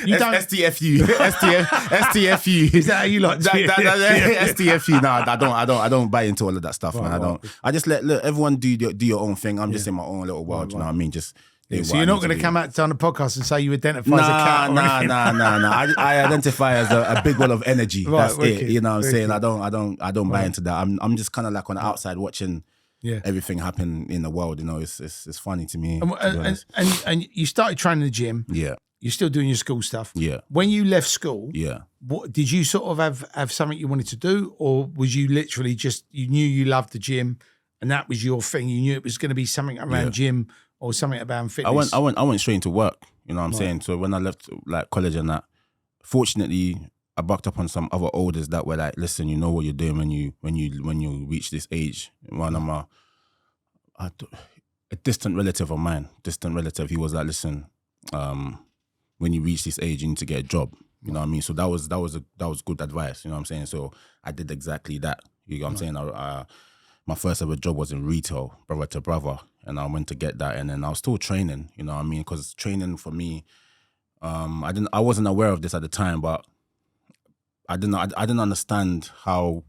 S1: You don't STFU. STFU.
S2: Is that how you like to be?
S1: STFU. No, I don't buy into all of that stuff, man. I don't. I just let everyone do your own thing. I'm just in my own little world. You know what I mean? Just.
S2: So you're not going to come out on the podcast and say you identify as a cat?
S1: Nah. I identify as a big wall of energy. That's it. You know what I'm saying? I don't buy into that. I'm just kind of like on the outside watching everything happen in the world. You know, it's funny to me.
S2: And you started training in the gym.
S1: Yeah.
S2: You're still doing your school stuff.
S1: Yeah.
S2: When you left school,
S1: what
S2: did you sort of have something you wanted to do, or was you literally just, you knew you loved the gym and that was your thing? You knew it was going to be something around gym or something about fitness?
S1: I went straight into work. You know what I'm saying? So when I left like college and that, fortunately, I bucked up on some other elders that were like, listen, you know what you're doing when you reach this age. One of my a distant relative of mine, he was like, listen, when you reach this age, you need to get a job. You know what I mean? So that was good advice. You know what I'm saying? So I did exactly that. You know what I'm saying? My first ever job was in retail, brother to brother, and I went to get that, and then I was still training. You know what I mean? Because training for me, I wasn't aware of this at the time, but I didn't understand how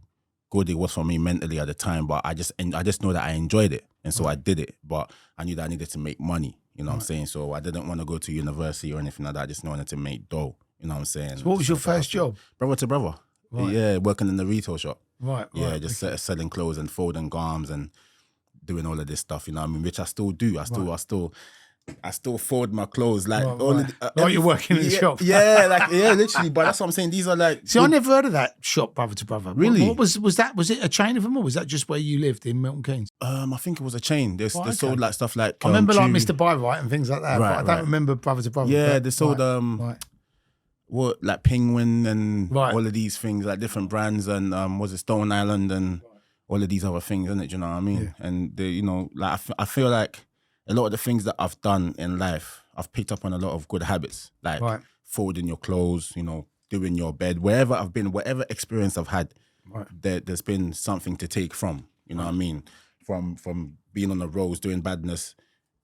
S1: good it was for me mentally at the time. But I just know that I enjoyed it, and so I did it. But I knew that I needed to make money. You know what I'm saying? So I didn't want to go to university or anything like that. I just wanted to make dough. You know what I'm saying?
S2: So what was your first job?
S1: Brother to brother.
S2: Right.
S1: Yeah, working in the retail shop.
S2: Right.
S1: Yeah, just selling clothes and folding garms and doing all of this stuff. You know what I mean? Which I still do. I still fold my clothes like
S2: like you're working in the shop.
S1: Yeah, literally. But that's what I'm saying. These are like.
S2: See, I never heard of that shop, brother to brother.
S1: Really?
S2: What was that? Was it a chain of them, or was that just where you lived in Milton Keynes?
S1: I think it was a chain. They sold like stuff like.
S2: I remember like
S1: Chewy.
S2: Mr. Buy Right and things like that.
S1: Right,
S2: but I don't remember brother to brother.
S1: Yeah,
S2: but,
S1: they sold what like Penguin and all of these things, like different brands, and was it Stone Island and all of these other things, isn't it? Do you know what I mean?
S2: Yeah.
S1: And they, you know, like I feel like a lot of the things that I've done in life, I've picked up on a lot of good habits, like folding your clothes, you know, doing your bed, wherever I've been, whatever experience I've had, there's been something to take from, you know what I mean? From being on the roads, doing badness,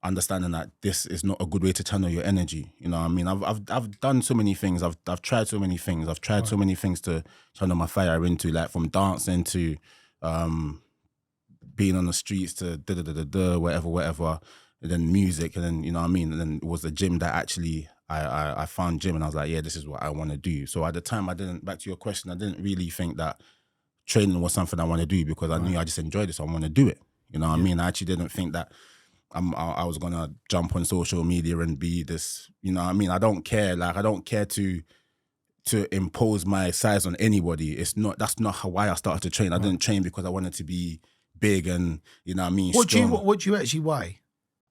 S1: understanding that this is not a good way to channel your energy, you know what I mean? I've done so many things, I've tried so many things, I've tried so many things to channel my fire into, like from dancing to being on the streets to whatever. And then music, and then, you know what I mean? And then it was the gym that actually I found gym, and I was like, yeah, this is what I want to do. So at the time, back to your question, I didn't really think that training was something I want to do, because I knew I just enjoyed it, so I want to do it. You know what I mean? I actually didn't think that I was gonna jump on social media and be this, you know what I mean? I don't care. Like, I don't care to impose my size on anybody. That's not why I started to train. I didn't train because I wanted to be big and, you know what I mean,
S2: What do you actually weigh?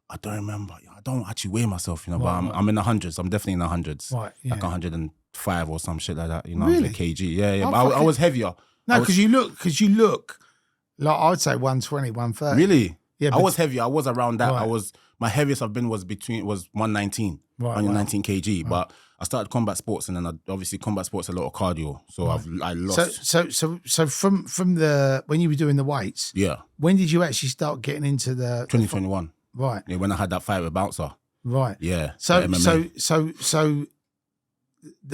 S1: I don't remember. I don't actually weigh myself, you know, but I'm in the hundreds. I'm definitely in the hundreds. Right, yeah. Like 105 or some shit like that, you know,
S2: really?
S1: kg. Yeah. But I was heavier.
S2: No, because you look like, I would say 120, 130.
S1: Really?
S2: Yeah.
S1: I was heavier. I was around that. My heaviest I've been was 119. 119 kg. But I started combat sports, and then obviously combat sports a lot of cardio. So I lost.
S2: So from the when you were doing the weights, when did you actually start getting into the
S1: 2021?
S2: Right.
S1: Yeah, when I had that fight with Bouncer.
S2: Right.
S1: Yeah.
S2: So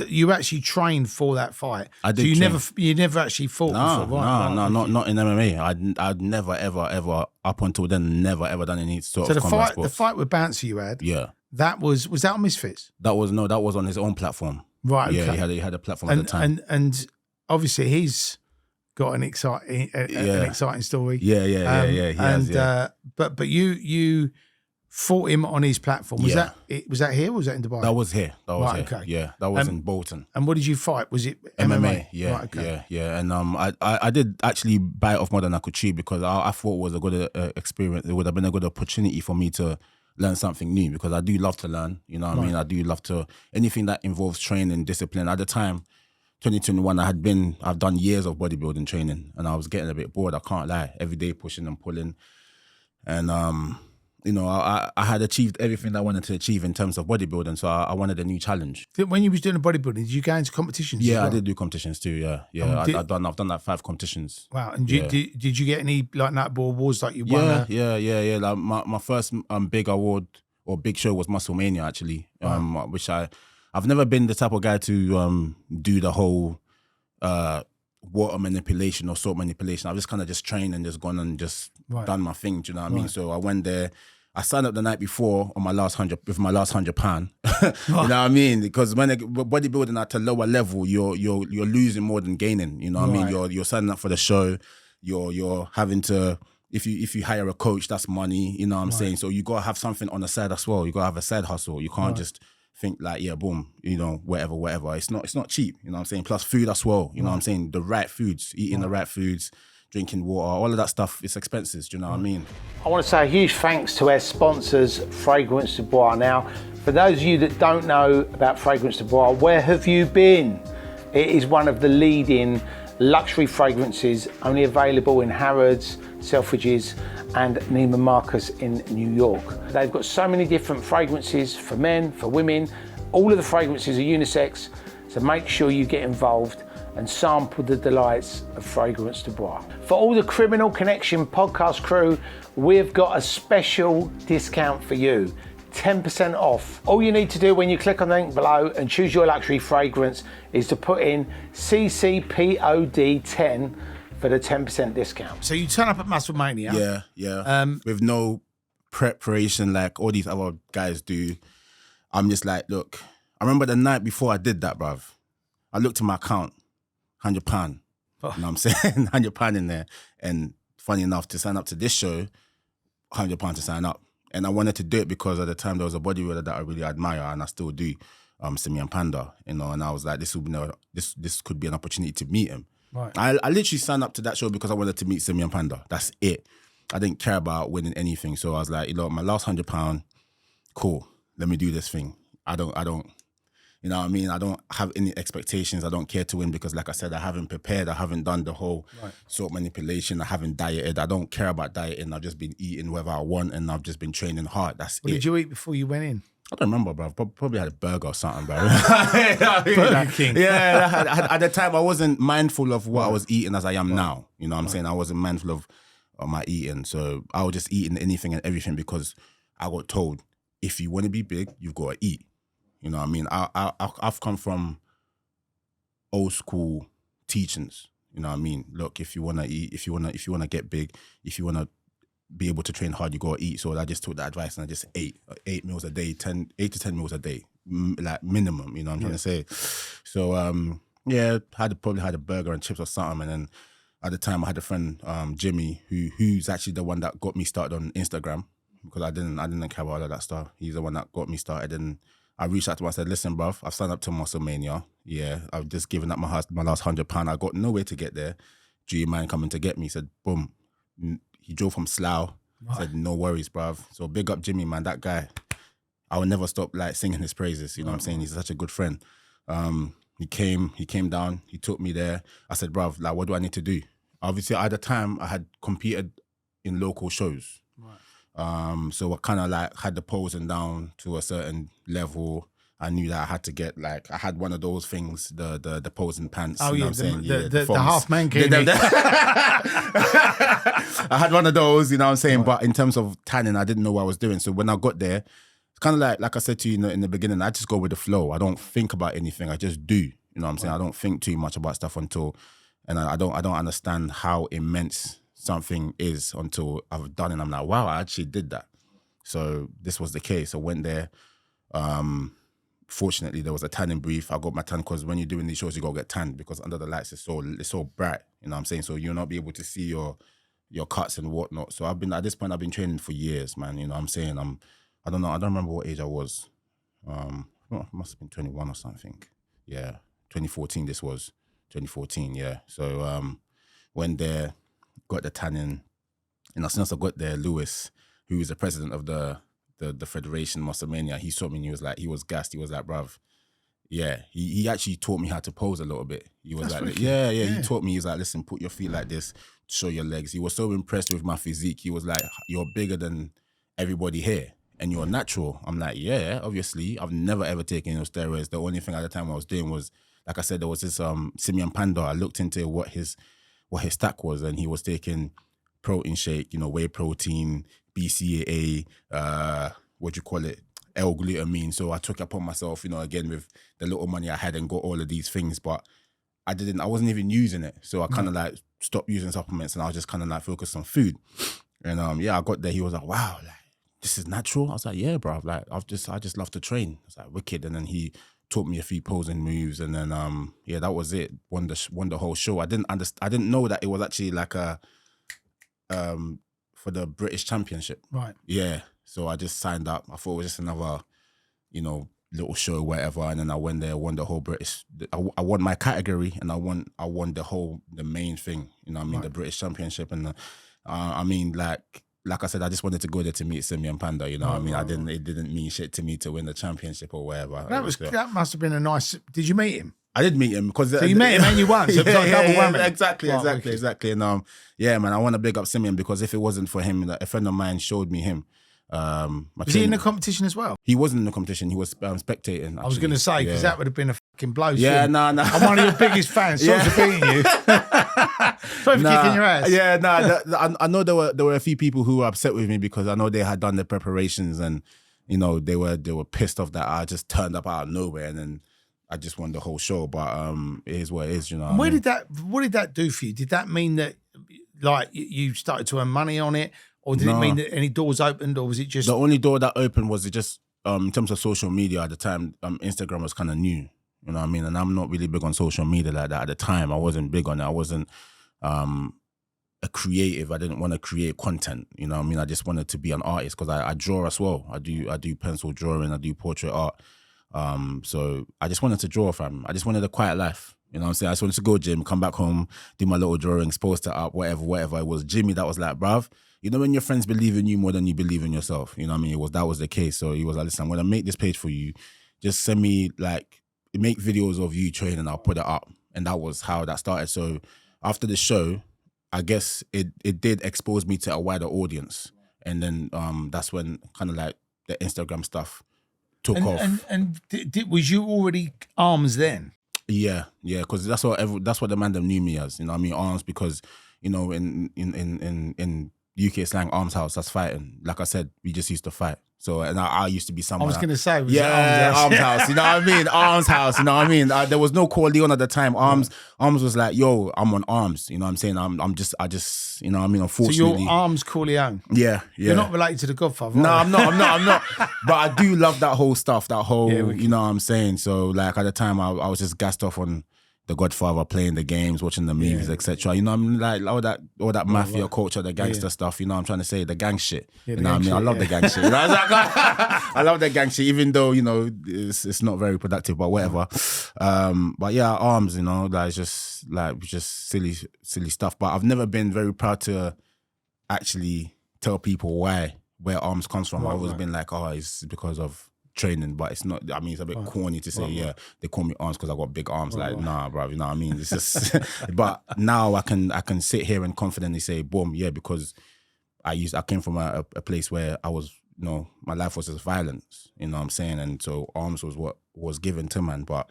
S2: you actually trained for that fight.
S1: I did.
S2: So you never actually fought before, right?
S1: No, not in MMA. I'd never ever up until then never ever done any sort of combat sports.
S2: The fight with Bouncer you had.
S1: Yeah.
S2: That was that on Misfits?
S1: That was on his own platform.
S2: Right.
S1: Yeah.
S2: Okay.
S1: He had a platform at the time.
S2: And obviously he's got an exciting story.
S1: Yeah. He has, yeah.
S2: But you fought him on his platform. Was that here or was that in Dubai?
S1: That was here.
S2: Okay.
S1: Yeah, that was in Bolton.
S2: And what did you fight? Was it MMA?
S1: Yeah,
S2: right, okay.
S1: yeah. And I did actually bite off more than I could chew, because I thought it was a good experience. It would have been a good opportunity for me to learn something new, because I do love to learn. You know what I mean? I do love to anything that involves training, discipline. At the time, 2021, I've done years of bodybuilding training, and I was getting a bit bored. I can't lie. Every day pushing and pulling, and you know, I had achieved everything I wanted to achieve in terms of bodybuilding, so I wanted a new challenge.
S2: When you was doing the bodybuilding, did you go into competitions?
S1: Yeah, I did do competitions too. Yeah. I've done like 5 competitions.
S2: Wow! And did you get any like nightball awards like you won?
S1: Yeah. Like my first big award or big show was Musclemania, actually, which I've never been the type of guy to do the whole water manipulation or salt manipulation. I've just kind of just trained and just gone and just done my thing. Do you know what I mean? So I went there. I signed up the night before on my last £100. You know what I mean? Because when bodybuilding at a lower level, you're losing more than gaining. You know what I mean? You're signing up for the show. You're having to. If you hire a coach, that's money. You know what I'm saying? So you gotta have something on the side as well. You gotta have a side hustle. You can't just think like, yeah, boom, you know, whatever. It's not cheap, you know what I'm saying? Plus food as well, you know what I'm saying? The right foods, eating the right foods, drinking water, all of that stuff, it's expenses, do you know what I mean?
S3: I want to say a huge thanks to our sponsors, Fragrance du Bois. Now, for those of you that don't know about Fragrance du Bois, where have you been? It is one of the leading luxury fragrances, only available in Harrods, Selfridges and Neiman Marcus in New York. They've got so many different fragrances for men, for women. All of the fragrances are unisex, so make sure you get involved and sample the delights of Fragrance du Bois. For all the Criminal Connection podcast crew, we've got a special discount for you. 10% off. All you need to do when you click on the link below and choose your luxury fragrance is to put in CCPOD10 for the 10% discount.
S2: So you turn up at Musclemania.
S1: Yeah. With no preparation like all these other guys do. I'm just like, look, I remember the night before I did that, bruv. I looked at my account, £100.
S2: Oh.
S1: You know what I'm saying? £100 in there. And funny enough, to sign up to this show, £100 to sign up. And I wanted to do it because at the time there was a bodybuilder that I really admire, and I still do, Simeon Panda, you know, and I was like, this could be an opportunity to meet him.
S2: Right.
S1: I literally signed up to that show because I wanted to meet Simeon Panda. That's it. I didn't care about winning anything. So I was like, you know, my last £100, cool, let me do this thing. I don't, you know what I mean? I don't have any expectations. I don't care to win because, like I said, I haven't prepared. I haven't done the whole salt manipulation. I haven't dieted. I don't care about dieting. I've just been eating whether I want, and I've just been training hard. That's
S2: What did you eat before you went in?
S1: I don't remember, bro. Probably had a burger or something, bro.
S2: Burger King.
S1: Yeah, at the time I wasn't mindful of what I was eating as I am now. You know what I'm saying? I wasn't mindful of my eating. So I was just eating anything and everything because I got told, if you want to be big, you've got to eat. You know what I mean? I've come from old school teachings. You know what I mean? Look, if you want to eat, if you want to get big, if you want to be able to train hard, you got to eat. So I just took that advice and I just ate 8 meals a day, 8 to 10 meals a day, like minimum, you know what I'm trying to say? So, probably had a burger and chips or something. And then at the time I had a friend, Jimmy, who's actually the one that got me started on Instagram, because I didn't care about all of that stuff. He's the one that got me started. And I reached out to him, I said, listen, bruv, I've signed up to Musclemania. Yeah, I've just given up my last £100. I got nowhere to get there. Do you mind coming to get me? He said, boom. He drove from Slough. Said, no worries, bruv. So big up Jimmy, man. That guy, I will never stop like singing his praises. You know what I'm saying? He's such a good friend. He came down, he took me there. I said, bruv, like, what do I need to do? Obviously, at the time, I had competed in local shows. Right. So I kind of like had the posing down to a certain level. I knew that I had to get like, I had one of those things, the posing pants.
S2: Oh,
S1: you know
S2: yeah,
S1: what I'm saying?
S2: the half man came.
S1: I had one of those, you know what I'm saying? Right. But in terms of tanning, I didn't know what I was doing. So when I got there, it's kind of like I said to you in the beginning, I just go with the flow. I don't think about anything. I just do. You know what I'm saying? I don't think too much about stuff and I don't understand how immense something is until I've done it. I'm like, wow, I actually did that. So this was the case. I went there. Fortunately, there was a tanning brief. I got my tan because when you're doing these shows, you got to get tanned because under the lights it's so bright. You know what I'm saying? So you'll not be able to see your cuts and whatnot. So at this point I've been training for years, man. You know what I'm saying? I don't know. I don't remember what age I was. Must have been 21 or something. Yeah, 2014. This was 2014. Yeah. So went there, got the tanning, and as soon as I got there, Lewis, who is the president of the Federation, Musclemania, he saw me and he was gassed. He was like, bruv, yeah. He actually taught me how to pose a little bit. He was like, yeah. He taught me, he's like, listen, put your feet like this, show your legs. He was so impressed with my physique. He was like, you're bigger than everybody here and you're natural. I'm like, yeah, obviously. I've never ever taken no steroids. The only thing at the time I was doing was, like I said, there was this Simeon Panda. I looked into what his stack was, and he was taking protein shake, whey protein, BCAA, L-glutamine. So I took it upon myself, again, with the little money I had and got all of these things, but I wasn't even using it. So I kind of like stopped using supplements and I was just kind of like focused on food. And I got there. He was like, wow, like, this is natural. I was like, yeah, bro. Like, I just love to train. It's like wicked. And then he taught me a few posing moves. And then, that was it. Won the whole show. I didn't know that it was actually like for the British Championship. Right. Yeah. So I just signed up. I thought it was just another, little show, whatever. And then I went there, won the whole British. I won my category, and I won the main thing. The British Championship. And like I said, I just wanted to go there to meet Simeon Panda. It didn't mean shit to me to win the championship or whatever.
S2: That must have been a nice. Did you meet him?
S1: I did meet him because
S2: you met him and you won. So it was like double whammy.
S1: Exactly. And man, I want to big up Simeon because if it wasn't for him, a friend of mine showed me him.
S2: Was he in the competition as well?
S1: He wasn't in the competition. He was spectating. Actually.
S2: I was going to say because that would have been a fucking blow.
S1: Yeah, no.
S2: I'm one of your biggest fans. Sorry for beating you. Sorry for kicking your ass.
S1: Yeah, I know there were a few people who were upset with me because I know they had done their preparations and they were pissed off that I just turned up out of nowhere and then I just won the whole show. But it is what it is,
S2: what did that do for you? Did that mean that like you started to earn money on it, Or did it mean that any doors opened, or was it just...
S1: The only door that opened was it just, in terms of social media at the time, Instagram was kind of new. You know what I mean? And I'm not really big on social media like that at the time. I wasn't big on it. I wasn't a creative. I didn't want to create content. You know what I mean? I just wanted to be an artist because I draw as well. I do pencil drawing. I do portrait art. So I just wanted to draw, fam. I just wanted a quiet life. You know what I'm saying? I just wanted to go gym, come back home, do my little drawings, post it up, whatever it was. Jimmy, that was like, bruv, you know when your friends believe in you more than you believe in yourself? You know what I mean? That was the case. So he was like, listen, I'm going to make this page for you. Just send me, like, make videos of you training, I'll put it up. And that was how that started. So after the show, I guess it did expose me to a wider audience. And then that's when kind of like the Instagram stuff took off.
S2: And was you already Armz then?
S1: Yeah, because that's what the man them knew me as. You know what I mean? Armz, because, you know, in UK slang, arms house, that's fighting. Like I said, we just used to fight. So, and I used to be someone.
S2: I was going to say,
S1: Armz house, you know what I mean? Armz house, you know what I mean? There was no Corleone at the time. Armz was like, yo, I'm on Armz, you know what I'm saying? I just, you know what I mean? Unfortunately.
S2: So you're Armz Korleone?
S1: Yeah.
S2: You're not related to the Godfather?
S1: No, I'm not. But I do love that whole stuff, you know what I'm saying? So, like, at the time, I was just gassed off on the Godfather, playing the games, watching the movies, etc. You know, I'm like all that mafia culture, the gangster stuff. You know, I'm trying to say the gang shit. You know what I mean? I love the gang shit. You know, I love the gang shit, even though, you know, it's not very productive, but whatever. But yeah, Armz, you know, like just silly stuff. But I've never been very proud to actually tell people where Armz comes from. I've always been like, oh, it's because of training, but it's not. I mean, it's a bit corny to say, they call me Armz because I got big arms. Nah, bro, you know what I mean? It's just. But now I can sit here and confidently say, boom, yeah, because I came from a place where I was, you know, my life was just violence. You know what I'm saying? And so Armz was what was given to man. But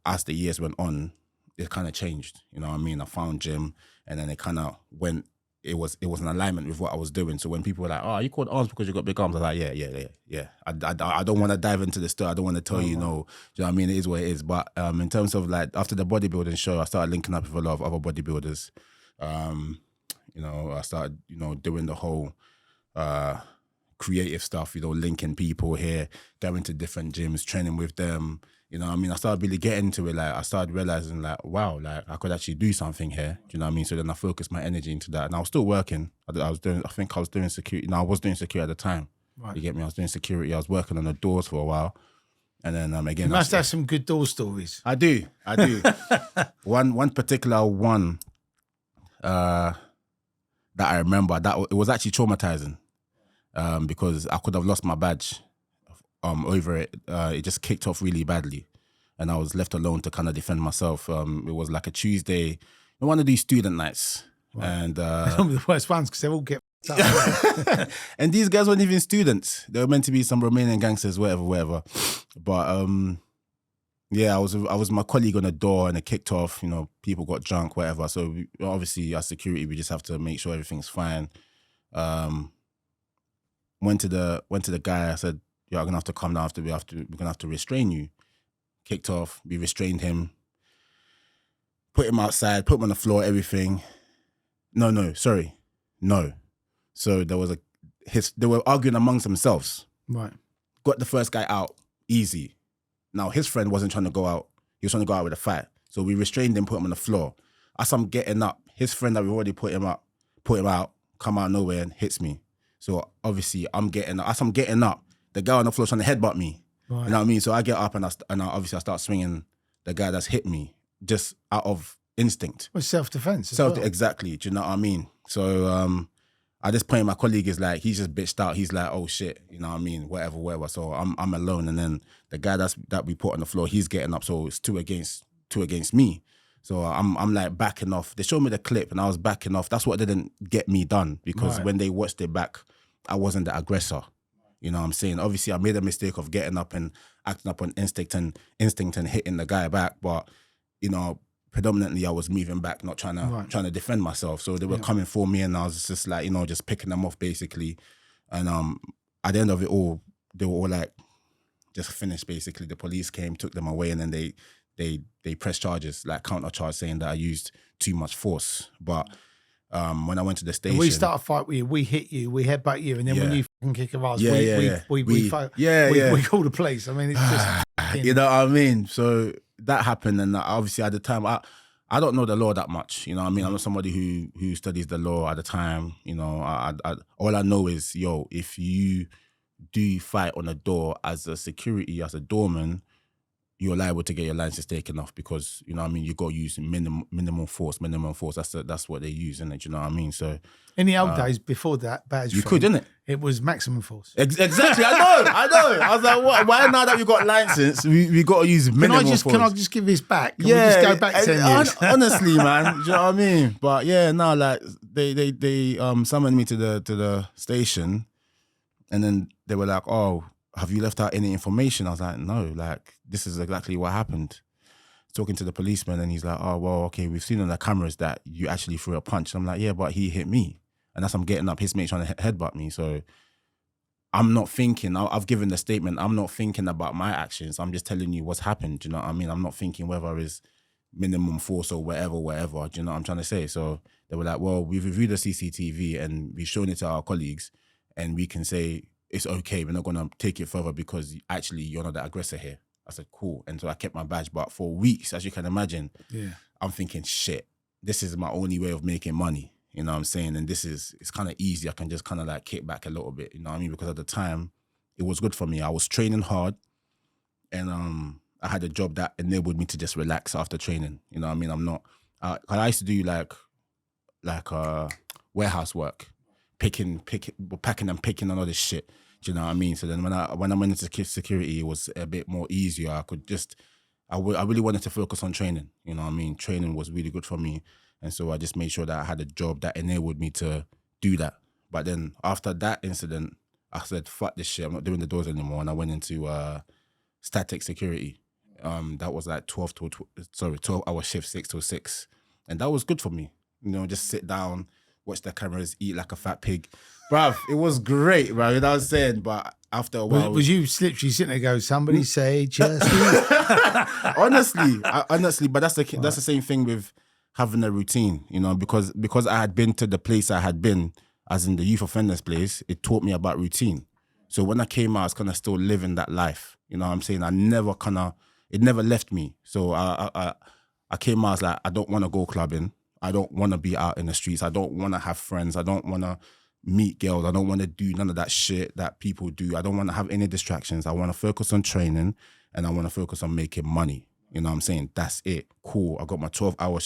S1: as the years went on, it kind of changed. You know what I mean? I found gym, and then it kind of went. It was in alignment with what I was doing. So when people were like, "Oh, you called Armz because you got big arms," I was like, "Yeah." I don't want to dive into the story. I don't want to tell you, no. Do you know what I mean? It is what it is. But in terms of like after the bodybuilding show, I started linking up with a lot of other bodybuilders. You know, I started, you know, doing the whole creative stuff. You know, linking people here, going to different gyms, training with them. You know what I mean? I started really getting into it. Like, I started realizing, like, wow, like, I could actually do something here. Do you know what I mean? So then I focused my energy into that. And I was still working. I was doing security. No, I was doing security at the time. Right. You get me? I was doing security. I was working on the doors for a while. And then, again...
S2: You must have some good door stories.
S1: I do. One particular one that I remember, it was actually traumatizing because I could have lost my badge. Over it, it just kicked off really badly, and I was left alone to kind of defend myself. It was like a Tuesday, one of these student nights, and
S2: the worst ones because they all get up.
S1: And these guys weren't even students; they were meant to be some Romanian gangsters, whatever. But yeah, I was with my colleague on the door, and it kicked off. You know, people got drunk, whatever. So obviously, as security, we just have to make sure everything's fine. Went to the guy. I said, "You're gonna have to come down. We're gonna have to restrain you." Kicked off. We restrained him. Put him outside. Put him on the floor. Everything. No. So they were arguing amongst themselves.
S2: Right.
S1: Got the first guy out easy. Now his friend wasn't trying to go out. He was trying to go out with a fight. So we restrained him. Put him on the floor. As I'm getting up, his friend that we already put him out, come out of nowhere and hits me. So obviously I'm getting up. The guy on the floor trying to headbutt me. Right. You know what I mean? So I get up and I start swinging the guy that's hit me just out of instinct.
S2: Well, self-defense.
S1: Exactly. Do you know what I mean? So at this point, my colleague is like, he's just bitched out. He's like, oh shit, you know what I mean? Whatever. So I'm alone, and then the guy that we put on the floor, he's getting up. So it's two against me. So I'm like backing off. They showed me the clip, and I was backing off. That's what didn't get me done, because when they watched it back, I wasn't the aggressor. You know what I'm saying? Obviously, I made a mistake of getting up and acting up on instinct and hitting the guy back. But, you know, predominantly I was moving back, not trying to defend myself. So they were coming for me, and I was just like, you know, just picking them off basically. And at the end of it all, they were all like, just finished basically. The police came, took them away, and then they pressed charges, like counter charge, saying that I used too much force. But when I went to the station.
S2: We start a fight with you, we hit you, we headbutt you, and then when you fucking kick our ass, we call the police. I mean, it's just
S1: you know what I mean? So that happened, and obviously at the time, I don't know the law that much. You know what I mean? I'm not somebody who studies the law at the time. You know, all I know is, if you do fight on a door as a security, as a doorman, you're liable to get your license taken off because, you know what I mean, you got to use minimum force. That's what they use, innit? You know what I mean? So
S2: in the old days, before that, badge
S1: you could, innit?
S2: It was maximum force.
S1: Exactly, I know. I was like, what? Why now that we got license, we got to use minimum force? Can
S2: I just give this back? Can we just go back 10 years?
S1: Honestly, man, do you know what I mean? But yeah, no, like they summoned me to the station, and then they were like, oh, have you left out any information? I was like, no, like, this is exactly what happened. Talking to the policeman, and he's like, oh, well, okay, we've seen on the cameras that you actually threw a punch. I'm like, yeah, but he hit me. And as I'm getting up, his mate trying to headbutt me. So I'm not thinking, I've given the statement, I'm not thinking about my actions. I'm just telling you what's happened. Do you know what I mean? I'm not thinking whether it's minimum force or whatever. Do you know what I'm trying to say? So they were like, well, we've reviewed the CCTV and we've shown it to our colleagues, and we can say, it's okay, we're not going to take it further because actually you're not the aggressor here. I said, cool. And so I kept my badge. But for weeks, as you can imagine, I'm thinking, shit, this is my only way of making money. You know what I'm saying? And it's kind of easy. I can just kind of like kick back a little bit. You know what I mean? Because at the time, it was good for me. I was training hard, and I had a job that enabled me to just relax after training. You know what I mean? I used to do like warehouse work. Packing and picking and all this shit. Do you know what I mean? So then when I went into security, it was a bit more easier. I really wanted to focus on training. You know what I mean? Training was really good for me. And so I just made sure that I had a job that enabled me to do that. But then after that incident, I said, fuck this shit, I'm not doing the doors anymore. And I went into static security. That was like 12-hour shift, 6 to 6. And that was good for me. You know, just sit down, watch the cameras, eat like a fat pig. Bruv, it was great, bro. You know what I'm saying? But after a while...
S2: Was you literally sitting there go, somebody say justice?
S1: honestly, but that's the same thing with having a routine, you know, because I had been to the place I had been, as in the youth offenders place, it taught me about routine. So when I came out, I was kind of still living that life. You know what I'm saying? It never left me. So I came out, I was like, I don't want to go clubbing. I don't want to be out in the streets. I don't want to have friends. I don't want to meet girls. I don't want to do none of that shit that people do. I don't want to have any distractions. I want to focus on training, and I want to focus on making money. You know what I'm saying? That's it. Cool. I got my 12-hour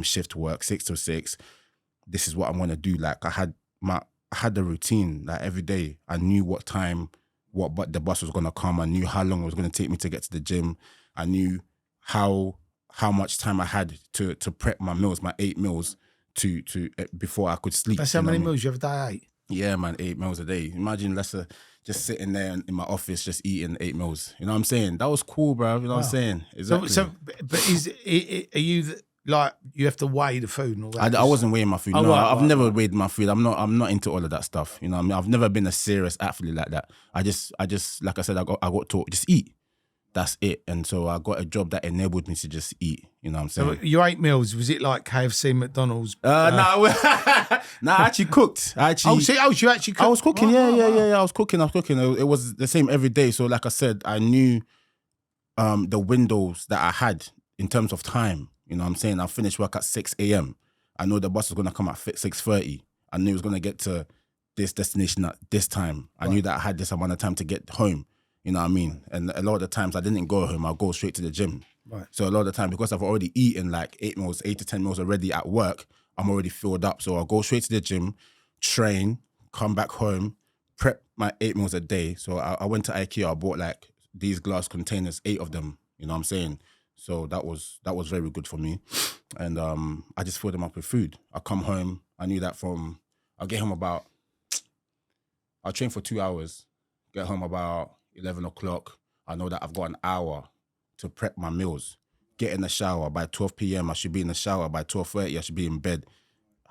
S1: shift work, 6 to 6. This is what I'm going to do. Like I had the routine. Like every day, I knew what time, but the bus was going to come. I knew how long it was going to take me to get to the gym. I knew how much time I had to prep my meals, my 8 meals to before I could sleep.
S2: That's how many meals you have a day, 8?
S1: Yeah, man, 8 meals a day. Imagine just sitting there in my office, just eating 8 meals. You know what I'm saying? That was cool, bro. You know what I'm saying? Exactly.
S2: So, but are you like, you have to weigh the food and all that?
S1: I wasn't weighing my food. No, I've never weighed my food. I'm not into all of that stuff. You know what I mean? I've never been a serious athlete like that. I just like I said, I got taught, just eat. That's it. And so I got a job that enabled me to just eat. You know what I'm saying?
S2: So your 8 meals, was it like KFC, McDonald's?
S1: No, I actually cooked.
S2: You actually cooked?
S1: I was cooking, yeah. I was cooking. It was the same every day. So like I said, I knew the windows that I had in terms of time. You know what I'm saying? I finished work at 6 a.m. I know the bus was going to come at 6:30. I knew it was going to get to this destination at this time. I knew that I had this amount of time to get home. You know what I mean? And a lot of the times I didn't go home, I'll go straight to the gym.
S2: Right.
S1: So a lot of the time, because I've already eaten like 8 to 10 meals already at work, I'm already filled up. So I'll go straight to the gym, train, come back home, prep my 8 meals a day. So I went to IKEA, I bought like these glass containers, 8 of them. You know what I'm saying? So that was very good for me. And I just filled them up with food. I come home, I knew that I'll get home I'll train for 2 hours, get home about 11 o'clock. I know that I've got an hour to prep my meals. Get in the shower. By 12 p.m, I should be in the shower. By 12:30, I should be in bed,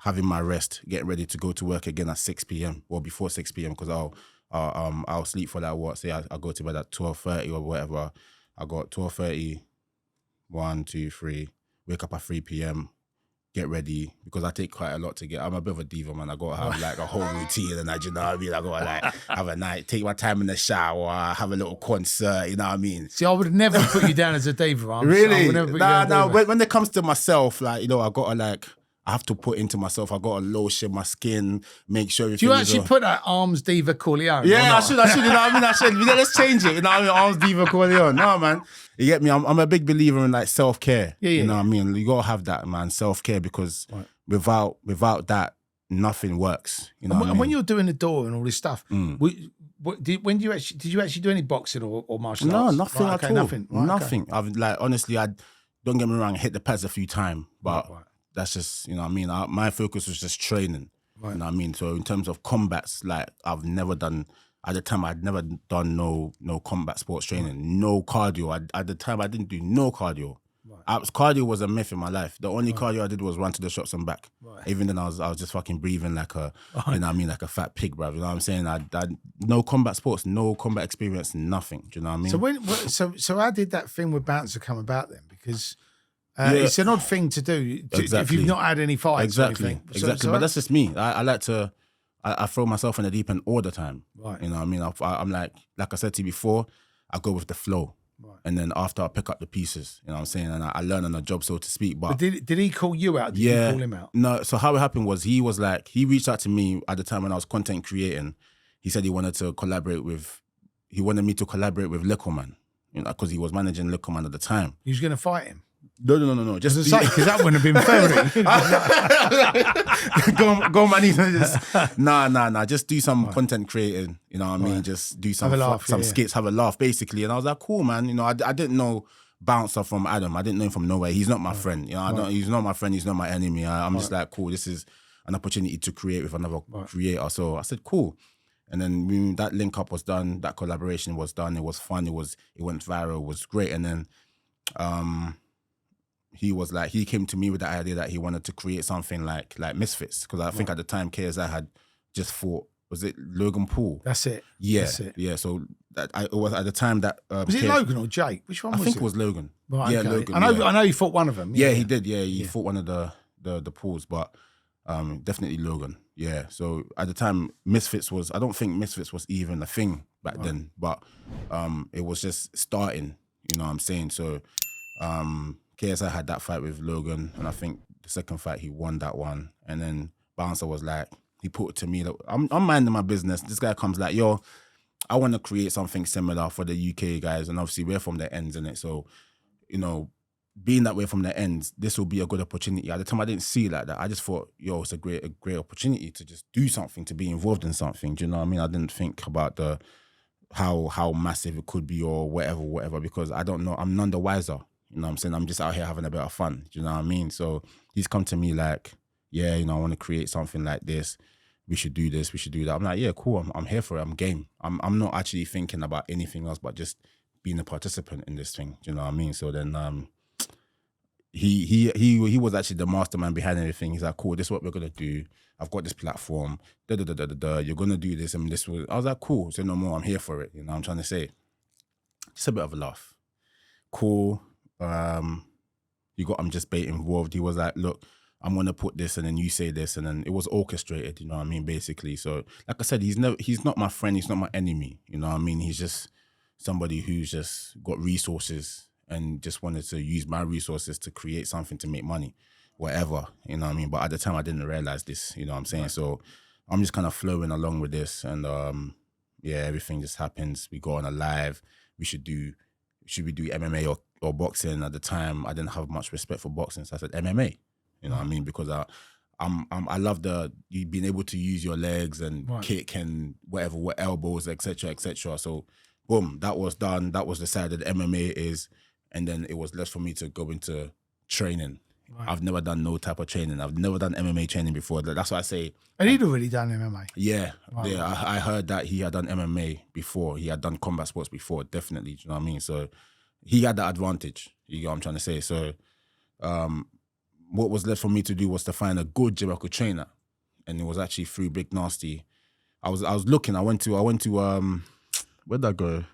S1: having my rest, getting ready to go to work again at 6 p.m. or before 6 p.m. because I'll sleep for that, say I'll go to bed at 12:30 or whatever. I got 12:30, 1, 2, 3, wake up at 3 p.m, get ready, because I take quite a lot to get. I'm a bit of a diva, man. I gotta have like a whole routine, and you know what I mean. I gotta like have a night, take my time in the shower, have a little concert. You know what I mean?
S2: See, I would never put you down as a diva.
S1: Really? Nah. When it comes to myself, like, you know, I gotta like. I have to put into myself. I got to lotion my skin, make sure.
S2: Do you actually put that Armz Diva Korleone?
S1: Yeah, I should. You know what I mean? I should. Let's change it. You know what I mean? Armz Diva Korleone. No, man. You get me? I'm a big believer in like self-care.
S2: Yeah.
S1: You know what I mean? You got to have that, man. Self-care, because without that, nothing works. You know what I mean?
S2: And when you're doing the door and all this stuff, did you actually do any boxing or martial arts?
S1: No, nothing at all.
S2: Nothing. Right,
S1: nothing. Okay. I've like, honestly, don't get me wrong, I hit the pads a few times, but that's just, you know what I mean? My focus was just training. Right. You know what I mean? So in terms of combats, like I've never done, at the time I'd never done no combat sports training, no cardio. At the time I didn't do no cardio. Right. Cardio was a myth in my life. The only cardio I did was run to the shops and back. Right. Even then I was just fucking breathing like a, you know what I mean, like a fat pig, bruv. You know what I'm saying? I no combat sports, no combat experience, nothing. Do you know what I mean?
S2: So how did that thing with Bouncer come about then? Because it's an odd thing to do if you've not had any fights.
S1: Exactly. But that's just me. I like to, I throw myself in the deep end all the time. Right. You know what I mean? I'm like I said to you before, I go with the flow. Right. And then after I pick up the pieces, you know what I'm saying? And I learn on the job, so to speak. But
S2: did he call you out? Did you call him out?
S1: No, so how it happened was he reached out to me at the time when I was content creating. He said he wanted me to collaborate with Lickleman, you know, because he was managing Lickleman at the time.
S2: He was going to fight him?
S1: No. Just
S2: because that wouldn't have been fair.
S1: go on my knees. Nah. Just do some content creating. You know what I mean? Just do some skits, have a laugh, basically. And I was like, cool, man. You know, I didn't know Bouncer from Adam. I didn't know him from nowhere. He's not my friend. You know, he's not my friend. He's not my enemy. I'm just like, cool. This is an opportunity to create with another creator. So I said, cool. And then that link up was done. That collaboration was done. It was fun. It went viral. It was great. And then, he came to me with the idea that he wanted to create something like Misfits, because I think at the time KSI had just fought, was it Logan Paul?
S2: That's it.
S1: Yeah,
S2: that's it.
S1: Yeah. So it was at the time that
S2: was it Logan or Jake? Which one was it?
S1: I think it was Logan.
S2: Right,
S1: yeah,
S2: okay.
S1: Logan.
S2: I know he fought one of them.
S1: Yeah, he did. Yeah, he fought one of the Pauls, but definitely Logan. Yeah. So at the time, I don't think Misfits was even a thing back then, but it was just starting. You know what I'm saying? So. KSI had that fight with Logan, and I think the second fight he won that one. And then Bouncer was like, he put it to me, I'm minding my business. This guy comes like, yo, I want to create something similar for the UK guys, and obviously we're from the ends, innit? So, you know, being that way from the ends, this will be a good opportunity. At the time, I didn't see it like that. I just thought, yo, it's a great opportunity to just do something, to be involved in something. Do you know what I mean? I didn't think about how massive it could be or whatever, because I don't know. I'm none the wiser. You know what I'm saying? I'm just out here having a bit of fun. Do you know what I mean? So he's come to me like, yeah, you know, I want to create something like this. We should do this. We should do that. I'm like, yeah, cool. I'm here for it. I'm game. I'm not actually thinking about anything else but just being a participant in this thing. Do you know what I mean? So then he was actually the mastermind behind everything. He's like, cool, this is what we're gonna do. I've got this platform. You're gonna do this and this. I was like, cool. Say no more. I'm here for it. You know what I'm trying to say? Just a bit of a laugh. Cool. I'm just bait involved. He was like, look, I'm gonna put this and then you say this, and then it was orchestrated, you know what I mean, basically. So like I said, he's not my friend, he's not my enemy, you know what I mean? He's just somebody who's just got resources and just wanted to use my resources to create something to make money, whatever, you know what I mean? But at the time I didn't realize this, you know what I'm saying? Right. So I'm just kind of flowing along with this, and everything just happens. We go on a live, should we do MMA or boxing? At the time, I didn't have much respect for boxing, so I said MMA. You know what I mean? Because I love you being able to use your legs and kick and whatever, elbows, etc. So, boom, that was done. That was decided. MMA is, and then it was left for me to go into training. Right. I've never done no type of training. I've never done MMA training before. That's why I say.
S2: And he'd already done MMA.
S1: Yeah, yeah. I heard that he had done MMA before. He had done combat sports before, definitely. Do you know what I mean? So he had that advantage. You get what I'm trying to say? So what was left for me to do was to find a good Jericho trainer. And it was actually through Big Nasty. I was looking. I went to where'd I go?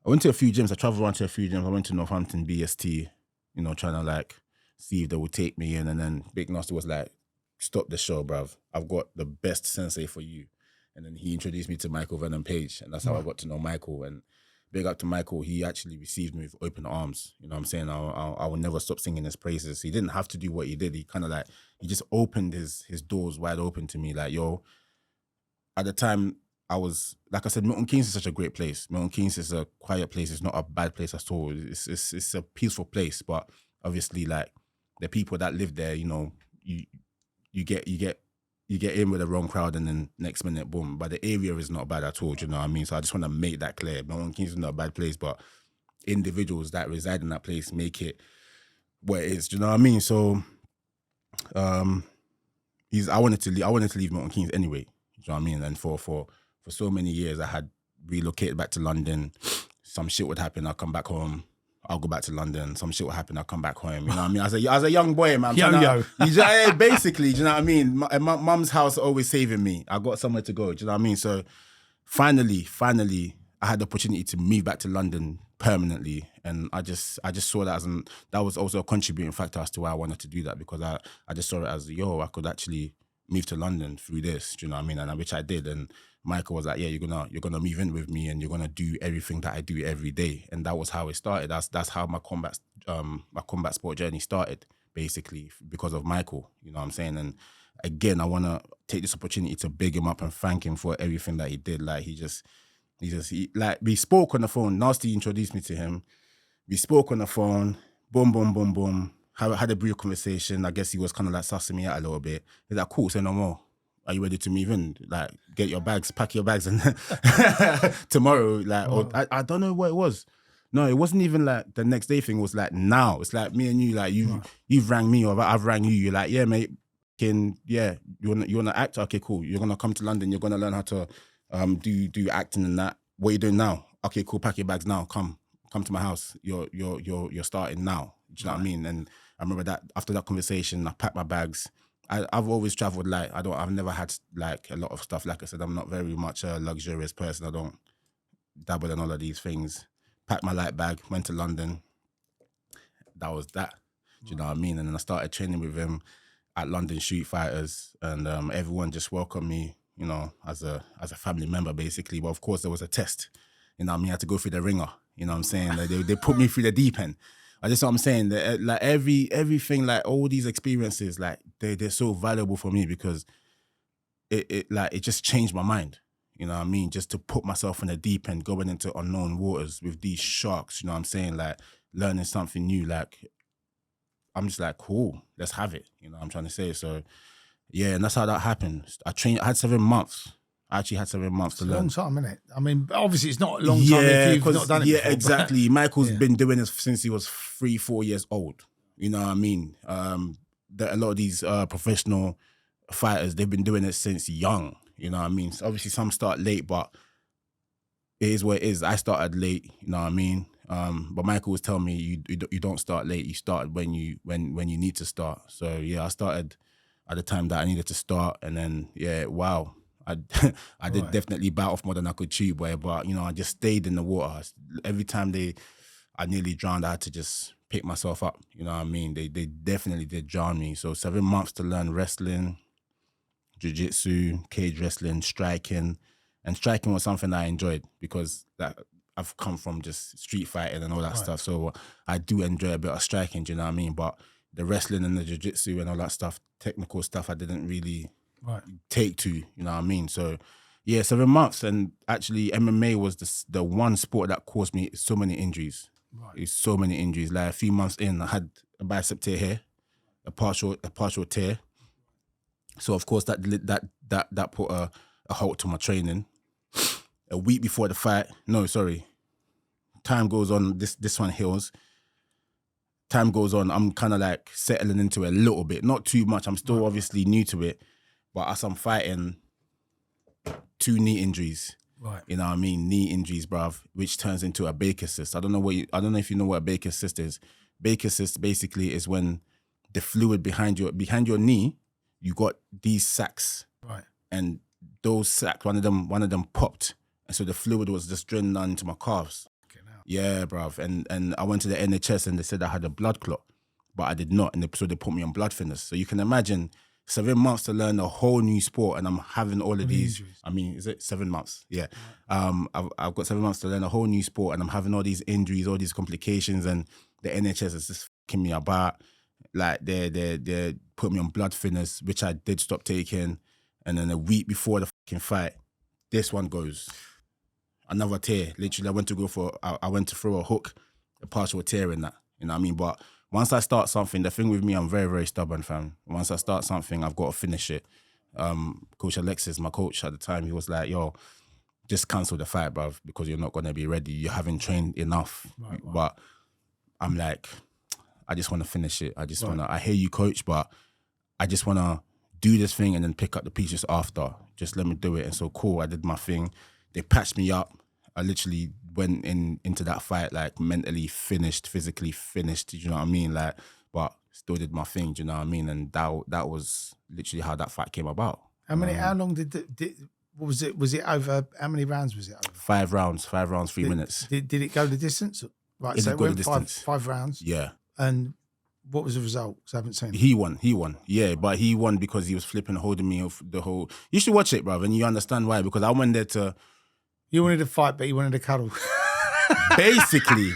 S1: I went to a few gyms. I traveled around to a few gyms. I went to Northampton BST, you know, trying to like see if they would take me in. And then Big Nasty was like, stop the show, bruv. I've got the best sensei for you. And then he introduced me to Michael Venom Page, and that's how I got to know Michael. And big up to Michael, he actually received me with open arms. You know what I'm saying? I will never stop singing his praises. He didn't have to do what he did. He kind of like, he just opened his doors wide open to me. Like, yo, at the time, I was, like I said, Milton Keynes is such a great place. Milton Keynes is a quiet place. It's not a bad place at all. It's a peaceful place. But obviously, like, the people that live there, you know, you get in with the wrong crowd, and then next minute, boom. But the area is not bad at all, do you know what I mean? So I just want to make that clear. Milton Keynes is not a bad place, but individuals that reside in that place make it what it is, do you know what I mean? So I wanted to leave Milton Keynes anyway, do you know what I mean? And for so many years, I had relocated back to London. Some shit would happen, I'll come back home. I'll go back to London. Some shit will happen, I'll come back home. You know what I mean? As a young boy, man. Basically, do you know what I mean? My mum's house always saving me. I got somewhere to go, do you know what I mean? So finally, I had the opportunity to move back to London permanently. And I just saw that that was also a contributing factor as to why I wanted to do that, because I just saw it as, I could actually move to London through this, do you know what I mean? And which I did. And Michael was like, yeah, you're gonna move in with me, and you're gonna do everything that I do every day. And that was how it started. That's how my combat sport journey started, basically, because of Michael. You know what I'm saying? And again, I wanna take this opportunity to big him up and thank him for everything that he did. Like he like, we spoke on the phone. Nasty introduced me to him. We spoke on the phone. Boom, boom, boom, boom. Had a brief conversation. I guess he was kind of like sussing me out a little bit. He's like, cool, say no more. Are you ready to move in? Like, get your bags, pack your bags, and tomorrow, like, or I don't know what it was. No, it wasn't even like the next day thing. It was like now. It's like me and you, like you've rang me, or I've rang you. You're like, yeah, mate, you wanna act? Okay, cool. You're gonna come to London. You're gonna learn how to do acting and that. What are you doing now? Okay, cool. Pack your bags now. Come to my house. You're starting now. Do you know what I mean? And I remember that after that conversation, I packed my bags. I've always traveled light. I've never had like a lot of stuff. Like I said, I'm not very much a luxurious person. I don't dabble in all of these things. Packed my light bag, went to London. That was that. Do you know what I mean? And then I started training with him at London Street Fighters, and everyone just welcomed me, you know, as a family member, basically. But of course, there was a test. You know what I mean? I had to go through the ringer. You know what I'm saying? They put me through the deep end. I just know what I'm saying. That, like everything, like all these experiences, like they're so valuable for me, because it just changed my mind. You know what I mean? Just to put myself in the deep end, going into unknown waters with these sharks. You know what I'm saying? Like learning something new. Like I'm just like, cool, let's have it. You know what I'm trying to say? So yeah, and that's how that happened. I had 7 months. I actually had 7 months to learn.
S2: It's a long time, isn't it? I mean, obviously it's not a long time if you've not done it before.
S1: Exactly. Michael's been doing this since he was 3-4 years old. You know what I mean? A lot of these professional fighters, they've been doing it since young. You know what I mean? So obviously some start late, but it is what it is. I started late, you know what I mean? But Michael was telling me you don't start late. You start when you need to start. So yeah, I started at the time that I needed to start, and then wow. I did definitely bite off more than I could chew, boy. But you know, I just stayed in the water. Every time I nearly drowned, I had to just pick myself up. You know what I mean? They definitely did drown me. So 7 months to learn wrestling, jiu-jitsu, cage wrestling, striking. And striking was something I enjoyed, because that I've come from just street fighting and all that stuff. So I do enjoy a bit of striking, do you know what I mean? But the wrestling and the jiu-jitsu and all that stuff, technical stuff, I didn't really take to, you know what I mean? So yeah, 7 months. And actually MMA was the one sport that caused me so many injuries. It's so many injuries. Like a few months in, I had a bicep tear here, a partial tear. So of course that put a halt to my training. A week before the fight, time goes on, this one heals. Time goes on, I'm kind of like settling into it a little bit, not too much. I'm still obviously new to it, but as I'm fighting, 2 knee injuries.
S2: Right.
S1: You know what I mean? Knee injuries, bruv, which turns into a Baker cyst. I don't know if you know what a Baker cyst is. Baker cyst basically is when the fluid behind your knee, you got these sacs.
S2: Right.
S1: And those sacs, one of them popped. And so the fluid was just draining down into my calves. Yeah, bruv. And I went to the NHS and they said I had a blood clot. but I did not. And so they put me on blood thinners. So you can imagine 7 months to learn a whole new sport, and I'm having all of these.
S2: Injuries.
S1: I mean, is it 7 months? Yeah. I've got 7 months to learn a whole new sport, and I'm having all these injuries, all these complications, and the NHS is just fucking me about. Like they put me on blood thinners, which I did stop taking, and then a week before the fucking fight, this one goes. Another tear. Literally, I went to throw a hook, a partial tear in that. You know what I mean? But once I start something, the thing with me, I'm very, very stubborn, fam. Once I start something, I've got to finish it. Coach Alexis, my coach at the time, he was like, yo, just cancel the fight, bruv, because you're not going to be ready. You haven't trained enough. Right. But I'm like, I just want to finish it. I just want to, I hear you, coach, but I just want to do this thing and then pick up the pieces after. Just let me do it. And so cool, I did my thing. They patched me up. I literally went into that fight like mentally finished, physically finished. Do you know what I mean? Like, but still did my thing. Do you know what I mean? And that was literally how that fight came about.
S2: How long what was it? Was it over? How many rounds was it over?
S1: 5 rounds. 5 rounds, 3 minutes.
S2: Did it go the distance? Right,
S1: It
S2: so
S1: did
S2: it
S1: go the
S2: went
S1: distance.
S2: five rounds.
S1: Yeah.
S2: And what was the result? Because I haven't seen it.
S1: He won. Yeah, but he won because he was flipping, holding me off the whole. You should watch it, bruv, and you understand why. Because I went there to.
S2: You wanted to fight, but you wanted to cuddle.
S1: Basically.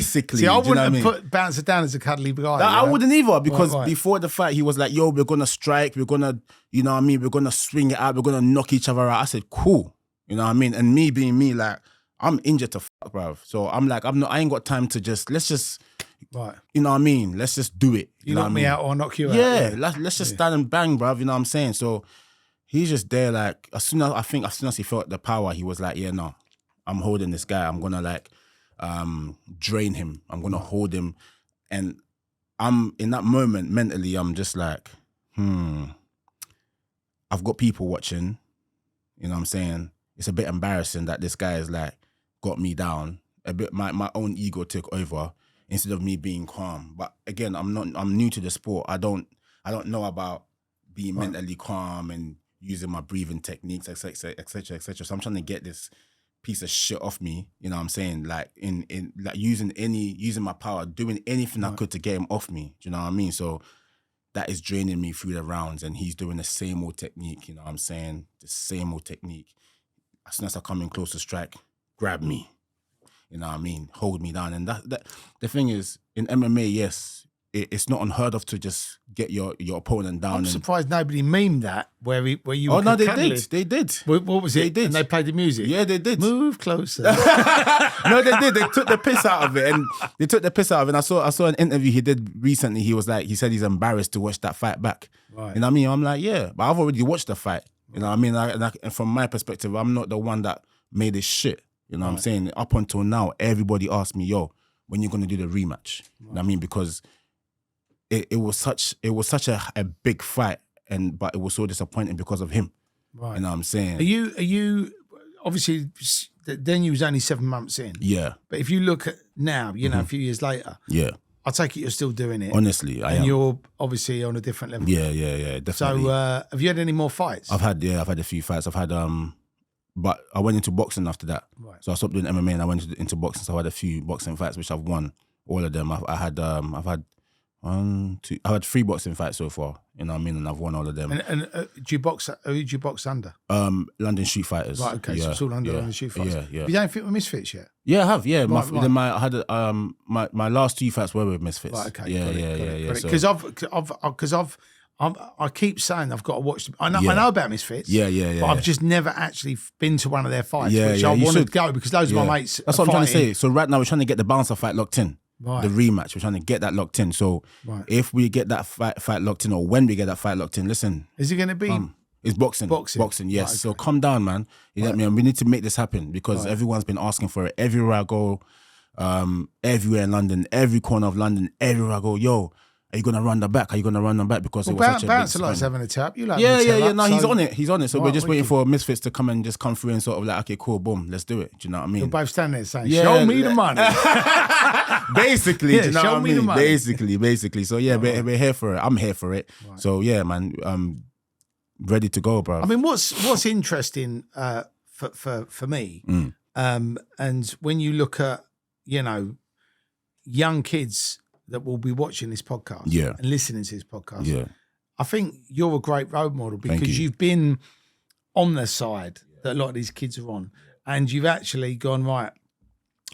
S2: See, I wouldn't have put Bouncer down as a cuddly guy.
S1: I wouldn't either, because before the fight, he was like, yo, we're going to strike. We're going to, you know what I mean? We're going to swing it out. We're going to knock each other out. I said, cool. You know what I mean? And me being me, like, I'm injured to fuck, bruv. So I'm like, I ain't got time to let's just, you know what I mean? Let's just do it.
S2: You knock me out or knock you out.
S1: Yeah, let's just stand and bang, bruv. You know what I'm saying? So he's just there, like, as soon as he felt the power, he was like, yeah, no, I'm holding this guy. I'm going to, like, drain him. I'm going to hold him. And I'm, in that moment, mentally, I'm just like, I've got people watching. You know what I'm saying? It's a bit embarrassing that this guy is like, got me down. A bit, my own ego took over instead of me being calm. But again, I'm new to the sport. I don't know about being mentally calm and using my breathing techniques, etc., etc., etc. So I'm trying to get this piece of shit off me. You know what I'm saying? Like in like using my power, doing anything I could to get him off me. Do you know what I mean? So that is draining me through the rounds, and he's doing the same old technique. You know what I'm saying? The same old technique. As soon as I come in close to strike, grab me. You know what I mean? Hold me down. And that the thing is, in MMA, yes, it's not unheard of to just get your opponent down.
S2: I'm surprised nobody memed that where you.
S1: Oh no, they did. They did.
S2: What was it?
S1: They did.
S2: And they played the music.
S1: Yeah, they did.
S2: Move closer.
S1: No, they did. They took the piss out of it, and I saw an interview he did recently. He said he's embarrassed to watch that fight back.
S2: Right.
S1: You know what I mean? I'm like, yeah, but I've already watched the fight. You know what I mean? And from my perspective, I'm not the one that made it shit. You know what I'm saying? Up until now, everybody asked me, yo, when you gonna do the rematch? You know what I mean? Because it was such a big fight, but it was so disappointing because of him.
S2: Right.
S1: You know what I'm saying?
S2: Are you obviously then you was only 7 months in.
S1: Yeah.
S2: But if you look at now, you know, a few years later,
S1: yeah,
S2: I take it you're still doing it.
S1: Honestly, I am.
S2: And you're obviously on a different level.
S1: Yeah, definitely.
S2: So have you had any more fights?
S1: I've had a few fights. I've had but I went into boxing after that. Right. So I stopped doing MMA and I went into boxing. So I had a few boxing fights which I've won all of them. I've had 3 boxing fights so far. You know what I mean? And I've won all of them.
S2: And do you box? Who do you box under?
S1: London Street Fighters.
S2: Right. Okay. So it's all under London Street Fighters.
S1: Yeah.
S2: You don't fit with Misfits yet?
S1: Yeah, I have. Yeah.
S2: Right.
S1: I had my last 2 fights were with Misfits.
S2: Right. Okay.
S1: Yeah.
S2: Because I keep saying I've got to watch them. I know about Misfits.
S1: Yeah.
S2: But I've just never actually been to one of their fights, which I
S1: you
S2: want to
S1: should
S2: go because those are my mates.
S1: That's what I'm trying to say. So right now we're trying to get the bouncer fight locked in.
S2: Right.
S1: The rematch. We're trying to get that locked in. So if we get that fight locked in, or when we get that fight locked in, listen.
S2: Is it going to be?
S1: It's boxing. Boxing, yes. Right, okay. So come down, man. You get me? And we need to make this happen because everyone's been asking for it. Everywhere I go, everywhere in London, every corner of London, everywhere I go, yo, are you going to run them back? Are you going to run them back? Because it was such a
S2: Bouncer likes having a tap. You like
S1: yeah. No, he's on it. He's on it. So we're just waiting for Misfits to come through and sort of like, okay, cool, boom, let's do it. Do you know what I mean?
S2: You're both standing there saying, show me the money.
S1: Basically, do you know what I mean?
S2: Money.
S1: Basically. So yeah, we're here for it. I'm here for it. Right. So yeah, man, ready to go, bro.
S2: I mean, what's interesting for me, and when you look at, you know, young kids that will be watching this podcast
S1: Yeah.
S2: and listening to this podcast,
S1: Yeah.
S2: I think you're a great role model because
S1: you.
S2: you've been on the side that a lot of these kids are on, and you've actually gone, right,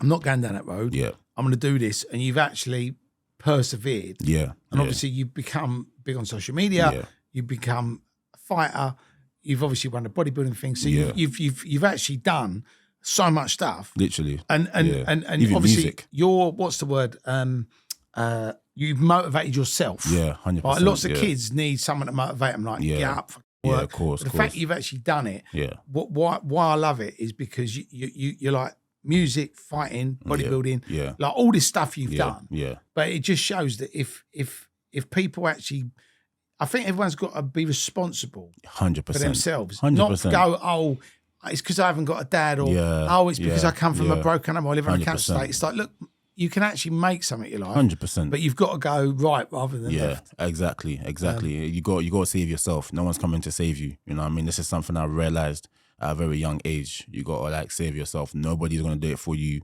S2: I'm not going down that road.
S1: Yeah.
S2: I'm going to do this. And you've actually persevered.
S1: Yeah.
S2: And obviously you've become big on social media.
S1: Yeah.
S2: You've become a fighter. You've obviously run the bodybuilding thing. So
S1: Yeah.
S2: you've actually done so much stuff.
S1: Literally.
S2: And
S1: Even
S2: obviously
S1: music.
S2: you're, what's the word? You've motivated yourself.
S1: Yeah, 100%.
S2: Like lots of
S1: yeah.
S2: kids need someone to motivate them, like
S1: Yeah.
S2: get up,
S1: Yeah,
S2: work.
S1: of course.
S2: But the fact you've actually done it,
S1: Yeah.
S2: why I love it is because you're like music, fighting, bodybuilding,
S1: Yeah.
S2: like all this stuff you've
S1: Yeah.
S2: done.
S1: Yeah.
S2: But it just shows that if people actually, I think everyone's got to be responsible
S1: 100%.
S2: for themselves,
S1: 100%.
S2: not go, oh, it's because I haven't got a dad, or
S1: Yeah,
S2: oh, it's because
S1: yeah,
S2: I come from a
S1: yeah.
S2: broken home, I live in a cancer
S1: 100%.
S2: state. It's like, look, you can actually make something you like,
S1: 100%.
S2: but you've got to go right rather than
S1: Yeah,
S2: left.
S1: exactly. You got to save yourself. No one's coming to save you. You know what I mean? This is something I realized at a very young age. You got to like save yourself. Nobody's going to do it for you.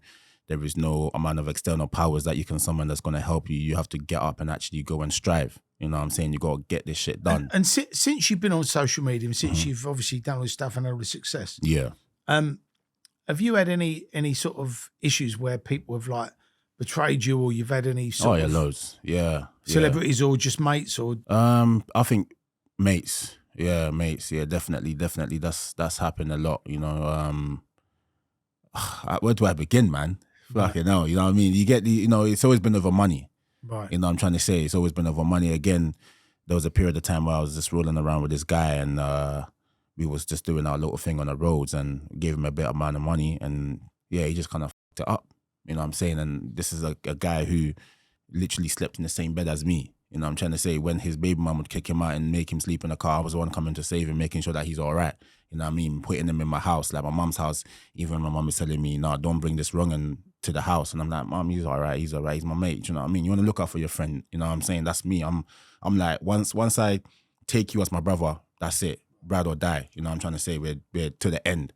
S1: There is no amount of external powers that you can summon that's going to help you. You have to get up and actually go and strive. You know what I'm saying? You got to get this shit done.
S2: And since you've been on social media, and since
S1: Mm-hmm.
S2: you've obviously done all this stuff and had all this success,
S1: Yeah.
S2: have you had any sort of issues where people have like betrayed you, or you've had any sort of
S1: Loads. Yeah.
S2: celebrities or just mates, or
S1: I think mates. Yeah, mates. Yeah, definitely. That's happened a lot. You know, where do I begin, man? Fucking hell, you know what I mean? You get it's always been over money.
S2: right?
S1: You know what I'm trying to say? It's always been over money. Again, there was a period of time where I was just rolling around with this guy, and we was just doing our little thing on the roads, and gave him a bit amount of money, and yeah, he just kind of fucked it up. You know what I'm saying? And this is a guy who literally slept in the same bed as me. You know what I'm trying to say? When his baby mum would kick him out and make him sleep in the car, I was the one coming to save him, making sure that he's all right. You know what I mean? Putting him in my house, like my mum's house. Even my mum is telling me, no, don't bring this wrong to the house. And I'm like, Mum, he's all right. He's my mate. You know what I mean? You want to look out for your friend. You know what I'm saying? That's me. I'm like, once I take you as my brother, that's it. Ride or die. You know what I'm trying to say? We're to the end.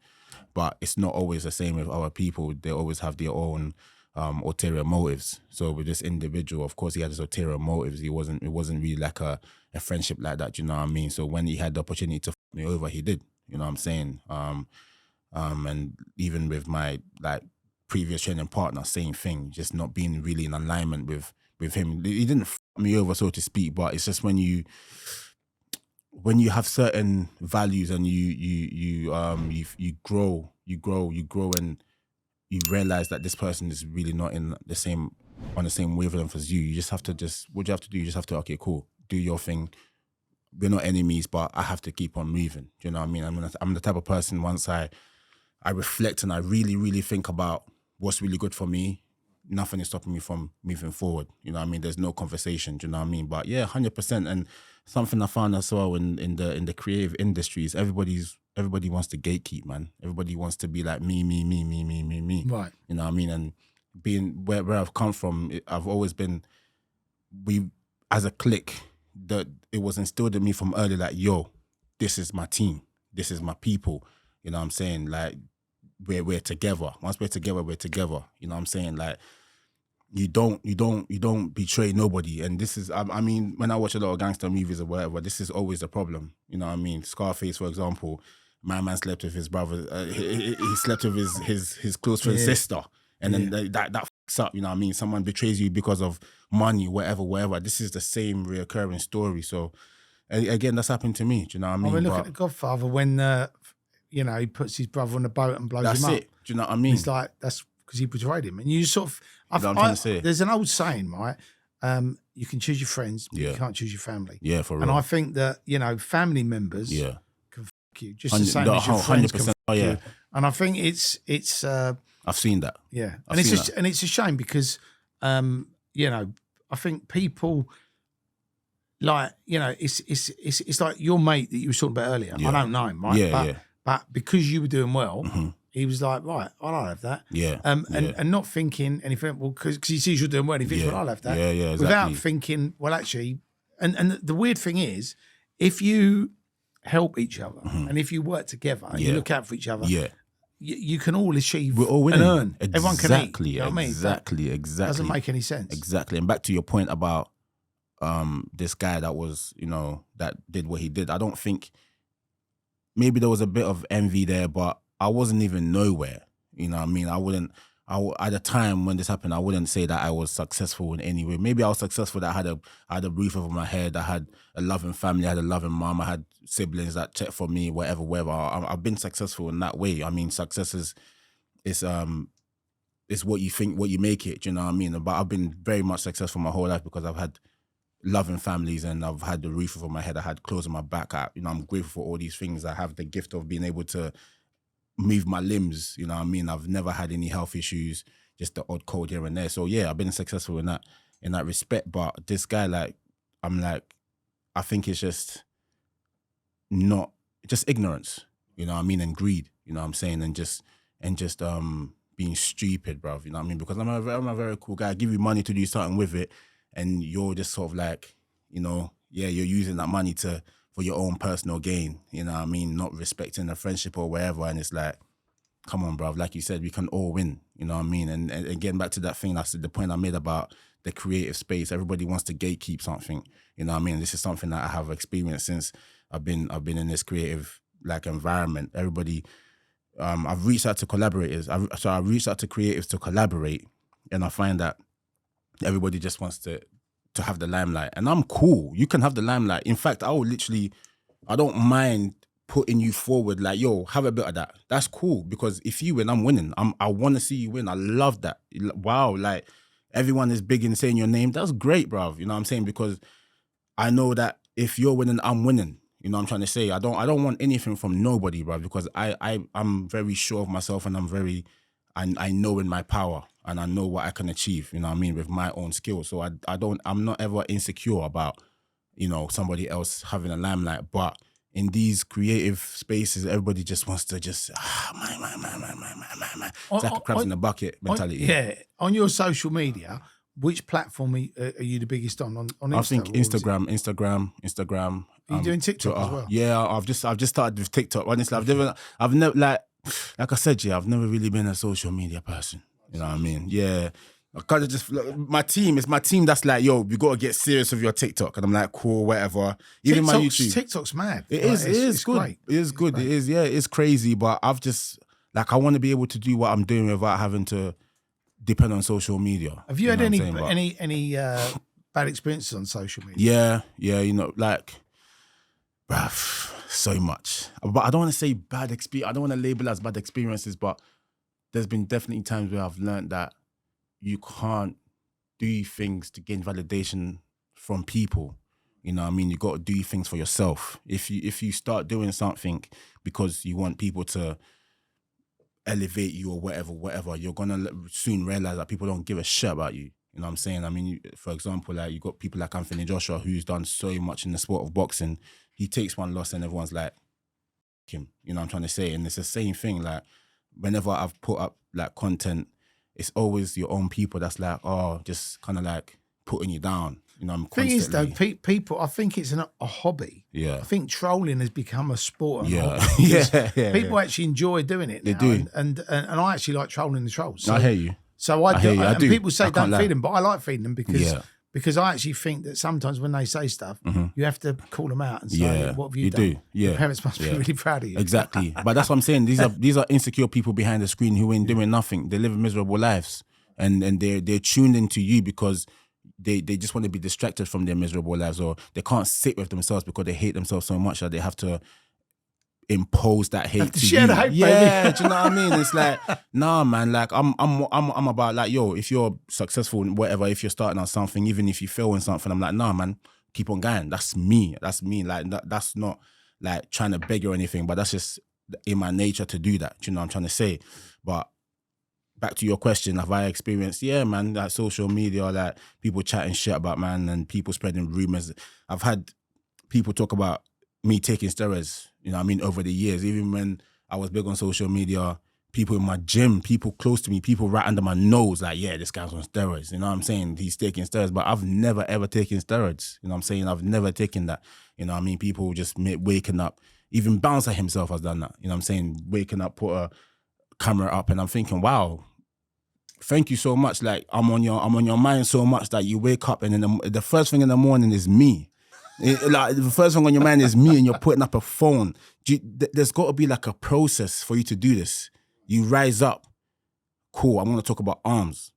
S1: But it's not always the same with other people. They always have their own ulterior motives. So with this individual, of course, he had his ulterior motives. It wasn't really like a friendship like that. You know what I mean? So when he had the opportunity to f me over, he did. You know what I'm saying? And even with my like previous training partner, same thing. Just not being really in alignment with him. He didn't f me over, so to speak. But it's just when you have certain values and you grow and you realize that this person is really not on the same wavelength as you. You just have to what you have to do, you just have to, okay, cool, do your thing. We're not enemies, but I have to keep on moving. Do you know what I mean? I'm the type of person, once I reflect and I really, really think about what's really good for me, nothing is stopping me from moving forward. You know what I mean? There's no conversation. Do you know what I mean? But yeah, 100%. And something I found as well in the creative industries, everybody wants to gatekeep, man. Everybody wants to be like me.
S2: Right.
S1: You know what I mean? And being where I've come from, I've always been, as a clique, that it was instilled in me from early, like, yo, this is my team, this is my people. You know what I'm saying? Like, we're together. Once we're together, we're together. You know what I'm saying? Like, you don't betray nobody. And this is, I mean, when I watch a lot of gangster movies or whatever, this is always the problem. You know what I mean? Scarface, for example, my man slept with his brother. He slept with his close friend's sister, and then that fucks up. You know what I mean? Someone betrays you because of money, whatever. This is the same reoccurring story. So again, that's happened to me. Do you know what I mean?
S2: I mean, look at The Godfather when he puts his brother on the boat and blows
S1: that's
S2: him up.
S1: it. Do you know what I mean?
S2: It's like, that's because he betrayed him. And you sort of,
S1: You know what I'm trying to say?
S2: there's an old saying, right? You can choose your friends, but you
S1: Yeah.
S2: can't choose your family.
S1: Yeah, for real.
S2: And I think that, family members
S1: yeah,
S2: can fuck you just the same as your friends can
S1: 100%.
S2: fuck
S1: Oh, yeah.
S2: you. And I think it's
S1: I've seen that.
S2: yeah.
S1: I've
S2: And
S1: seen
S2: it's a shame because, I think people, like, it's like your mate that you were talking about earlier.
S1: Yeah.
S2: I don't know him, right?
S1: Yeah,
S2: But because you were doing well,
S1: Mhm.
S2: he was like, right, I'll have that.
S1: Yeah,
S2: And not thinking anything, well, because he sees you're doing well, he thinks,
S1: Yeah.
S2: well, I'll have that.
S1: Yeah, yeah,
S2: Without
S1: exactly.
S2: thinking, well, actually, and the weird thing is, if you help each other and if you work together and you
S1: Yeah.
S2: look out for each other,
S1: yeah,
S2: you can all achieve
S1: We're all winning.
S2: and earn. Everyone can eat. You know what I mean?
S1: Exactly.
S2: Doesn't make any sense.
S1: Exactly. And back to your point about this guy that was, that did what he did. I don't think, maybe there was a bit of envy there, but I wasn't even nowhere. You know what I mean? At the time when this happened, I wouldn't say that I was successful in any way. Maybe I was successful that I had a roof over my head, I had a loving family, I had a loving mom, I had siblings that checked for me, whatever. I've been successful in that way. I mean, success is what you think, what you make it, do you know what I mean? But I've been very much successful my whole life because I've had loving families and I've had the roof over my head, I had clothes on my back. I'm grateful for all these things. I have the gift of being able to move my limbs, you know what I mean? I've never had any health issues, just the odd cold here and there. So yeah, I've been successful in that respect. But this guy, I think it's just ignorance, you know what I mean, and greed, you know what I'm saying, and just being stupid, bruv, you know what I mean? Because I'm a very cool guy. I give you money to do something with it, and you're just sort of like, you're using that money for your own personal gain, you know what I mean? Not respecting the friendship or whatever. And it's like, come on, bruv. Like you said, we can all win, you know what I mean? And again, back to that thing, that's the point I made about the creative space. Everybody wants to gatekeep something, you know what I mean? This is something that I have experienced since I've been in this creative environment. Everybody, I've reached out to collaborators. I've reached out to creatives to collaborate, and I find that everybody just wants to have the limelight. And I'm cool. You can have the limelight. In fact, I don't mind putting you forward, like, yo, have a bit of that. That's cool, because if you win, I'm winning. I want to see you win. I love that. Wow, like, everyone is big in saying your name. That's great, bruv. You know what I'm saying? Because I know that if you're winning, I'm winning. You know what I'm trying to say? I don't want anything from nobody, bruv, because I'm very sure of myself, and I know in my power, and I know what I can achieve, you know what I mean, with my own skills. So I'm not ever insecure about, somebody else having a limelight. But in these creative spaces, everybody just wants to man. It's like a crabs in the bucket mentality.
S2: Yeah. On your social media, which platform are you the biggest on Insta?
S1: I think Instagram.
S2: Are you doing TikTok as well?
S1: Yeah, I've just started with TikTok. Honestly, I've never like I said, I've never really been a social media person. You know what I mean? Yeah. I kind of just, it's my team that's like, yo, we got to get serious with your TikTok. And I'm like, cool, whatever. Even my YouTube.
S2: TikTok's mad.
S1: It is good. Great. It is good. It is, yeah, it's crazy. But I've just, I want to be able to do what I'm doing without having to depend on social media.
S2: Have you had any bad experiences on social media?
S1: Yeah, bruv, so much. But I don't want to say bad experience. I don't want to label it as bad experiences, but there's been definitely times where I've learned that you can't do things to gain validation from people. You know what I mean? You got to do things for yourself. If you start doing something because you want people to elevate you or whatever, you're going to soon realize that people don't give a shit about you. You know what I'm saying? I mean, for example, you got people like Anthony Joshua, who's done so much in the sport of boxing. He takes one loss and everyone's like, him. You know what I'm trying to say? And it's the same thing. Whenever I've put up content, it's always your own people that's like, oh, just kind of putting you down. You know, I'm constantly...
S2: Thing is, though, people, I think it's a hobby.
S1: Yeah.
S2: I think trolling has become a sport.
S1: Yeah.
S2: People actually enjoy doing it now.
S1: They do.
S2: And I actually like trolling the trolls. So,
S1: I hear you.
S2: So I do. And people say don't
S1: lie.
S2: feed them, but I like feeding them because I actually think that sometimes when they say stuff, you have to call them out and say, what have you done?
S1: Do. Yeah.
S2: Your parents must be really proud of you.
S1: Exactly. But that's what I'm saying. These are insecure people behind the screen who ain't doing nothing. They live miserable lives. And they're tuned into you because they just want to be distracted from their miserable lives, or they can't sit with themselves because they hate themselves so much that they have to impose that hate to
S2: share
S1: you.
S2: The hype,
S1: yeah,
S2: baby.
S1: do you know what I mean? It's like, nah, man. I'm about yo, if you're successful in whatever, if you're starting on something, even if you fail in something, I'm like, nah, man, keep on going. That's me. That's me. That's not trying to beg or anything, but that's just in my nature to do that. Do you know what I'm trying to say? But back to your question, have I experienced? Yeah, man, social media, people chatting shit about, man, and people spreading rumors. I've had people talk about me taking steroids, you know what I mean, over the years. Even when I was big on social media, people in my gym, people close to me, people right under my nose, yeah, this guy's on steroids. You know what I'm saying? He's taking steroids, but I've never, ever taken steroids. You know what I'm saying? I've never taken that. You know what I mean? People just waking up. Even Bouncer himself has done that. You know what I'm saying? Waking up, put camera up, and I'm thinking, wow, thank you so much. Like I'm on your mind so much that you wake up and then the first thing in the morning is me. Like the first thing on your mind is me, and you're putting up a phone. There's got to be like a process for you to do this. You rise up. Cool. I'm going to talk about Armz.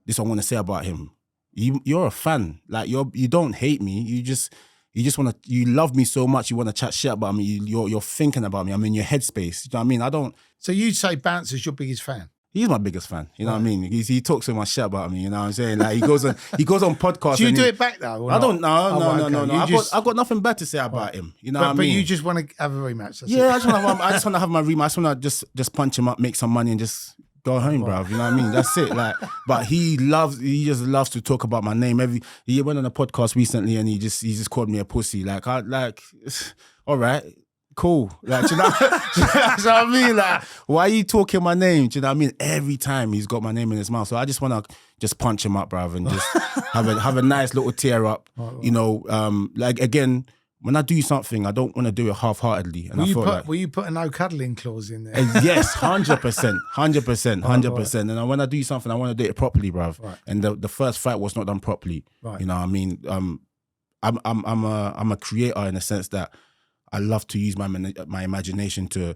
S1: This I want to say about him. You're a fan. Like you don't hate me. You just want to. You love me so much. You want to chat shit about me. You're thinking about me. I'm in your headspace. You know what I mean? I don't.
S2: So you'd say Bouncer's your biggest fan?
S1: He's my biggest fan. You know what I mean? He talks so much shit about me. You know what I'm saying? Like he goes on podcasts.
S2: Do you do it back though?
S1: I don't know. No.
S2: I've
S1: got nothing bad to say about him. You know what I mean?
S2: But you just want to have a rematch.
S1: I just want to have my rematch. I just want to just punch him up, make some money, and just go home, bruv. You know what I mean? That's it. Like, but he just loves to talk about my name. He went on a podcast recently and he just called me a pussy. Like, all right. Cool. Like, do you know what I mean? Like, why are you talking my name? Do you know what I mean? Every time he's got my name in his mouth. So I just want to just punch him up, bruv, and just have a nice little tear up. Right. You know, like, again, when I do something, I don't want to do it half-heartedly. And
S2: will you put a no cuddling clause in there?
S1: Yes, 100%. And when I do something, I want to do it properly, bruv. Right. And the first fight was not done properly. Right. You know what I mean? I'm a creator in the sense that I love to use my imagination to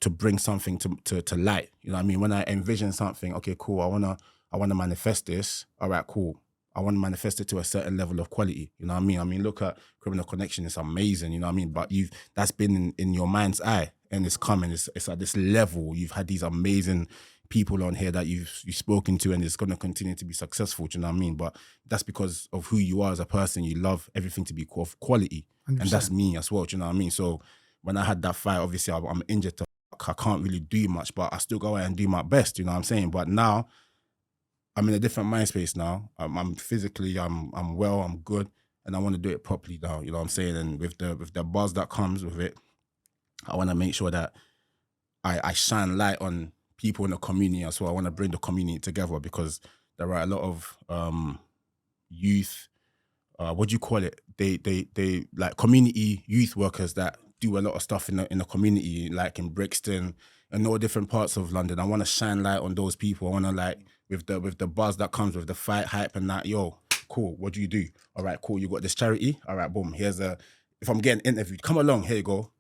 S1: bring something to light. You know what I mean? When I envision something, okay, cool. I wanna manifest this. All right, cool. I want to manifest it to a certain level of quality. You know what I mean? I mean, look at Criminal Connection. It's amazing. You know what I mean? But that's been in your mind's eye, and it's coming. It's at this level. You've had these amazing people on here that you've spoken to, and it's going to continue to be successful. Do you know what I mean? But that's because of who you are as a person. You love everything to be of quality. 100%. And that's me as well. Do you know what I mean? So when I had that fight, obviously I'm injured to fuck. I can't really do much, but I still go out and do my best. You know what I'm saying? But now I'm in a different mind space now. I'm physically, I'm well, I'm good, and I want to do it properly now. You know what I'm saying? And with the buzz that comes with it, I want to make sure that I shine light on people in the community as well. I want to bring the community together because there are a lot of youth. What do you call it? They like community youth workers that do a lot of stuff in the community, like in Brixton and all different parts of London. I want to shine light on those people. I want to, like, with the buzz that comes with the fight hype and that, yo, cool, what do you do? All right, cool, you got this charity? All right, boom, if I'm getting interviewed, come along, here you go.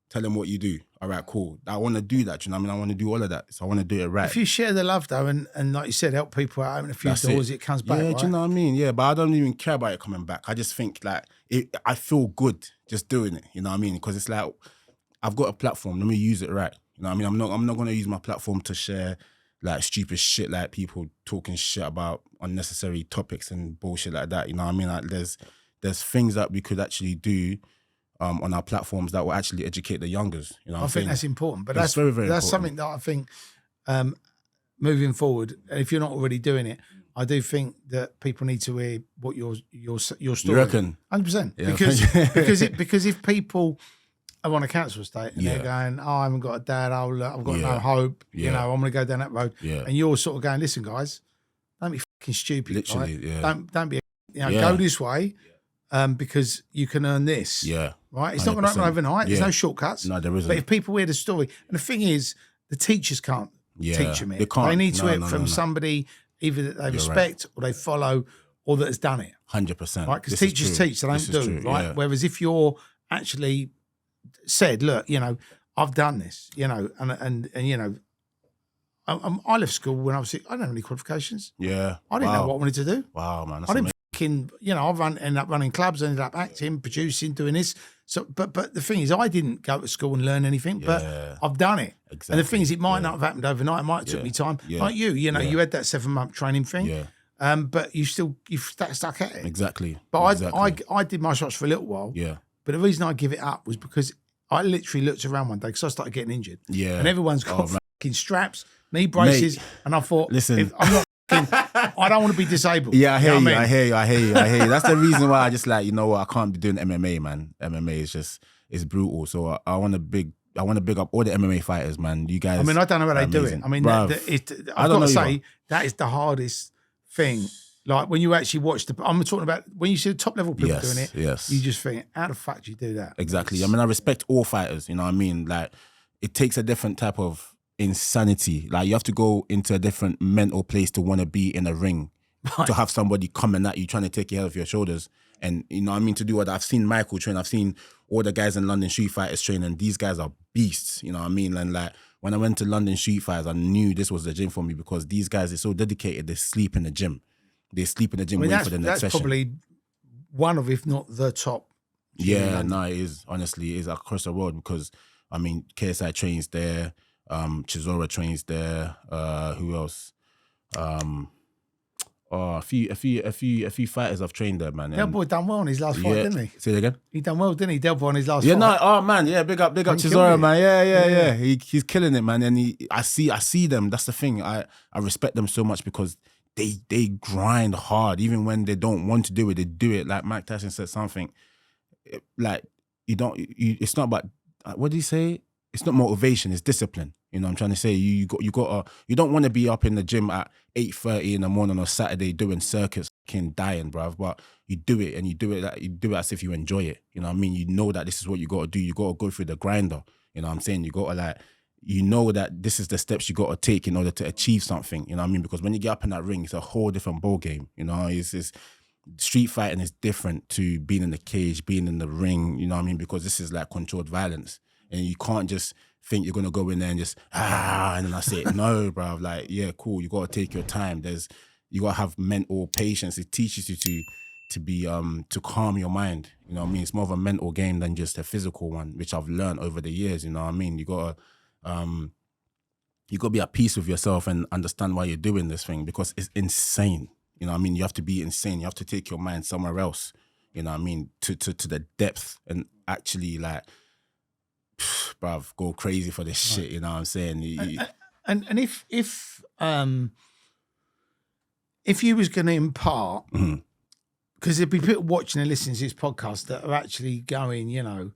S1: Tell them what you do. All right, cool. I want to do that, you know what I mean? I want to do all of that. So I want to do it right.
S2: If you share the love, though, and like you said, help people out, open a few doors, it comes back,
S1: yeah,
S2: right?
S1: Do you know what I mean? Yeah, but I don't even care about it coming back. I just think, like, I feel good just doing it, you know what I mean? Because it's like, I've got a platform, let me use it right. You know what I mean? I'm not going to use my platform to share, like, stupid shit, like people talking shit about unnecessary topics and bullshit like that, you know what I mean? Like, there's things that we could actually do on our platforms that will actually educate the youngers. You know, I think
S2: that's important. But
S1: that's very, very
S2: that's
S1: important.
S2: Something that I think moving forward, and if you're not already doing it, I do think that people need to hear what your story.
S1: You reckon?
S2: 100%.
S1: Yeah.
S2: Because if people are on a council estate and they're going, oh, I haven't got a dad, I've got no hope, you know, I'm going to go down that road. Yeah. And you're sort of going, listen, guys, don't be fucking stupid.
S1: Literally,
S2: right?
S1: yeah.
S2: Don't be, go this way. because you can earn this.
S1: Yeah.
S2: Right? It's not going to happen overnight. There's no shortcuts.
S1: No, there isn't.
S2: But if people hear the story, and the thing is, the teachers can't teach them it. They need to hear it from somebody either that they respect or they follow or that has done it.
S1: 100%.
S2: Right? Because teachers teach, they don't do. Right? Yeah. Whereas if you're actually said, look, you know, I've done this, you know, and you know, I left school when I was sick. I didn't have any qualifications.
S1: Yeah.
S2: I didn't know what I wanted to do.
S1: Wow, man. That's
S2: I didn't fucking, you know, ended up running clubs, ended up acting, producing, doing this. So, but the thing is, I didn't go to school and learn anything, but I've done it.
S1: Exactly.
S2: And the thing is, it might not have happened overnight. It might have took me time. Like you know, you had that 7-month training thing. Yeah. But you stuck at it.
S1: Exactly.
S2: But I did martial arts for a little while. Yeah. But the reason I give it up was because I literally looked around one day because I started getting injured. Yeah. And everyone's got fucking straps, knee braces, and I thought, listen, I'm not I don't want to be disabled.
S1: Yeah, I hear you. I hear you. That's the reason why I just like, you know what, I can't be doing MMA, man. MMA is just, it's brutal. So I want to big up all the MMA fighters, man. You guys.
S2: I mean, I don't know how they do it. I mean, I've got to say, that is the hardest thing. Like when you actually watch I'm talking about when you see the top level people doing it, you just think, how the fuck do you do that?
S1: Exactly. I mean, I respect all fighters, you know what I mean? Like, it takes a different type of insanity. Like you have to go into a different mental place to want to be in a ring, to have somebody coming at you trying to take your head off your shoulders. And you know what I mean, to do what I've seen Michael train, I've seen all the guys in London Street Fighters train, and these guys are beasts, you know what I mean? And like when I went to London Street Fighters, I knew this was the gym for me because these guys are so dedicated, they sleep in the gym. They sleep in the gym waiting for the next session.
S2: That's probably one of, if not the top.
S1: Yeah, no, it is. Honestly, it is across the world because, I mean, KSI trains there, Chisora trains there, who else? A few fighters I've trained there, man.
S2: Del Boy done well in his last fight, didn't he?
S1: Say it again.
S2: He done well, didn't he? Del Boy in his last fight.
S1: Yeah, no, oh man, yeah, big up Chisora, man. Yeah. He's killing it, man. And I see them. That's the thing. I respect them so much because they grind hard, even when they don't want to do it. They do it. Like Mike Tyson said something. Like it's not about, what did he say? It's not motivation, it's discipline. You know what I'm trying to say? You don't want to be up in the gym at 8:30 in the morning on Saturday doing circuits, fucking dying, bruv. But you do it, and you do it as if you enjoy it. You know what I mean? You know that this is what you got to do. You got to go through the grinder. You know what I'm saying? You got to you know that this is the steps you got to take in order to achieve something. You know what I mean? Because when you get up in that ring, it's a whole different ball game. You know, it's street fighting is different to being in the cage, being in the ring. You know what I mean? Because this is like controlled violence. And you can't just think you're gonna go in there and just and then that's it. No, bro. Like, yeah, cool. You gotta take your time. You gotta have mental patience. It teaches you to be to calm your mind. You know what I mean? It's more of a mental game than just a physical one, which I've learned over the years. You know what I mean? You gotta be at peace with yourself and understand why you're doing this thing, because it's insane. You know what I mean? You have to be insane. You have to take your mind somewhere else. You know what I mean? To the depth and actually like, bruv, go crazy for this shit. You know what I'm saying?
S2: And if you was going to impart, because there'd be people watching and listening to this podcast that are actually going, you know,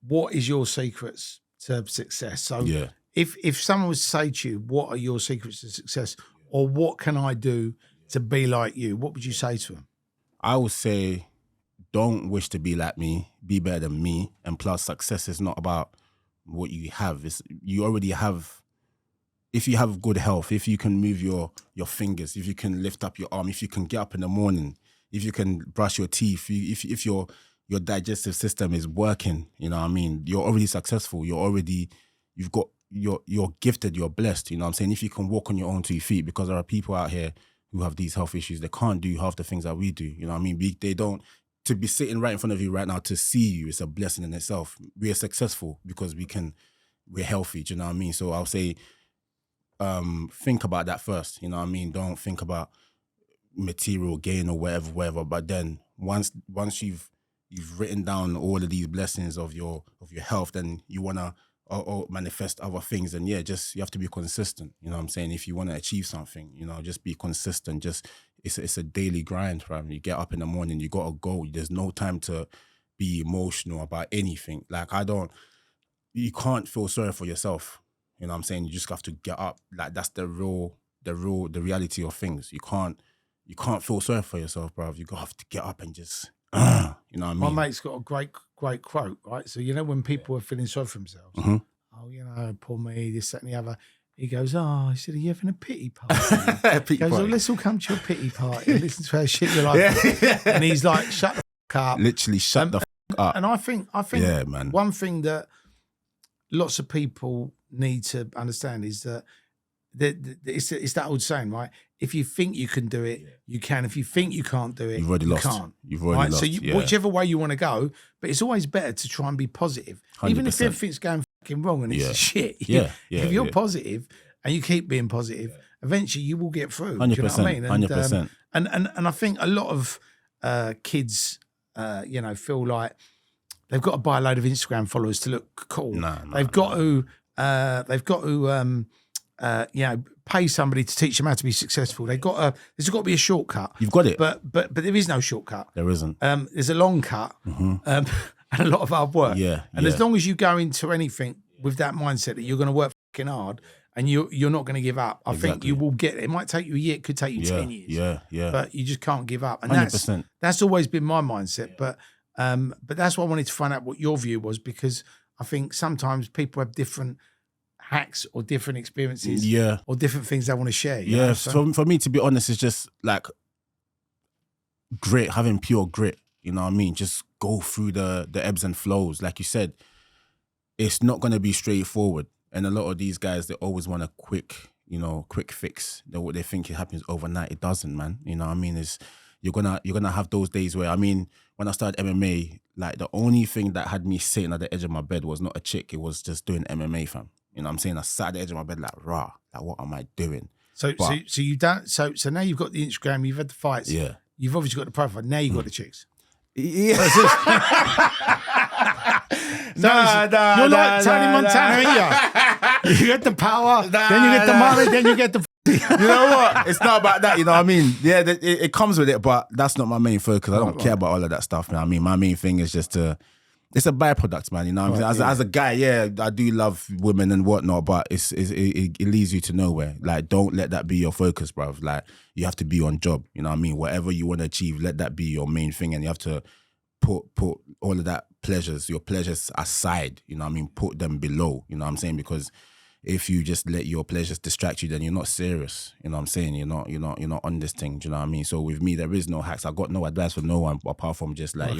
S2: what is your secrets to success? So if someone was to say to you, what are your secrets to success, or what can I do to be like you, what would you say to them?
S1: I would say, don't wish to be like me, be better than me. And plus, success is not about what you have. You already have. If you have good health, if you can move your fingers, if you can lift up your arm, if you can get up in the morning, if you can brush your teeth, if your digestive system is working, you know what I mean, you're already successful. You're gifted, you're blessed, you know what I'm saying? If you can walk on your own 2 feet, because there are people out here who have these health issues, they can't do half the things that we do, you know what I mean? They don't. To be sitting right in front of you right now, to see you, it's a blessing in itself. We are successful because we're healthy, do you know what I mean? So I'll say, think about that first, you know what I mean? Don't think about material gain or whatever. But then once you've written down all of these blessings of your health, then you wanna manifest other things. And you have to be consistent. You know what I'm saying? If you want to achieve something, you know, just be consistent. It's a daily grind, fam. You get up in the morning, you gotta go. There's no time to be emotional about anything. Like you can't feel sorry for yourself. You know what I'm saying? You just have to get up. Like that's the reality of things. You can't feel sorry for yourself, bro. You have to get up and just, you know what I mean?
S2: My mate's got a great quote, right? So, you know, when people are feeling sorry for themselves, oh, you know, poor me, this, that, and the other. He goes, he said, are you having a pity party? He goes, oh, let's all come to your pity party and listen to how shit your life. And he's like, shut the fuck up.
S1: Literally shut the fuck up.
S2: And I think
S1: yeah, man.
S2: One thing that lots of people need to understand is that it's that old saying, right? If you think you can do it, you can. If you think you can't do it,
S1: you've already lost.
S2: Can't.
S1: You've already lost.
S2: So whichever way you want to go, but it's always better to try and be positive.
S1: 100%.
S2: Even if everything's going fucking wrong and it's shit. If you're positive and you keep being positive, eventually you will get through.
S1: 100%.
S2: Do you know what I mean?
S1: 100%.
S2: And I think a lot of kids, you know, feel like they've got to buy a load of Instagram followers to look cool. They've got to, you know, pay somebody to teach them how to be successful. There's got to be a shortcut.
S1: You've got it.
S2: But there is no shortcut.
S1: There isn't.
S2: There's a long cut and a lot of hard work. And as long as you go into anything with that mindset that you're going to work fucking hard and you're not going to give up, I think you will get it. It might take you a year, it could take you 10 years. But you just can't give up. And
S1: 100%.
S2: that's always been my mindset. But that's why I wanted to find out what your view was, because I think sometimes people have different hacks or different experiences,
S1: Yeah.
S2: or different things they want to share. you
S1: Yeah,
S2: know? So-
S1: for me, to be honest, it's just like grit, having pure grit. You know what I mean? Just go through the ebbs and flows. Like you said, it's not going to be straightforward. And a lot of these guys, they always want a quick fix. They think it happens overnight. It doesn't, man. You know what I mean? You're gonna have those days where, I mean, when I started MMA, like the only thing that had me sitting at the edge of my bed was not a chick. It was just doing MMA, fam. You know what I'm saying? I sat at the edge of my bed like, rah, like what am I doing?
S2: So you don't. So now you've got the Instagram. You've had the fights.
S1: Yeah.
S2: You've obviously got the profile. Now you've got the chicks.
S1: Yeah.
S2: You're like Tony Montana, ain't you? You get the power, then you get the money, then you get the.
S1: You know what? It's not about that, you know what I mean? Yeah, it comes with it, but that's not my main focus. I don't care about all of that stuff, man. I mean, my main thing is just it's a byproduct, man. You know what I'm saying? As a guy, yeah, I do love women and whatnot, but it leads you to nowhere. Like, don't let that be your focus, bruv. Like, you have to be on job. You know what I mean? Whatever you want to achieve, let that be your main thing, and you have to put all of that your pleasures aside. You know what I mean? Put them below. You know what I'm saying? Because if you just let your pleasures distract you, then you're not serious. You know what I'm saying? You're not on this thing. Do you know what I mean? So with me, there is no hacks. I got no advice for no one apart from just like,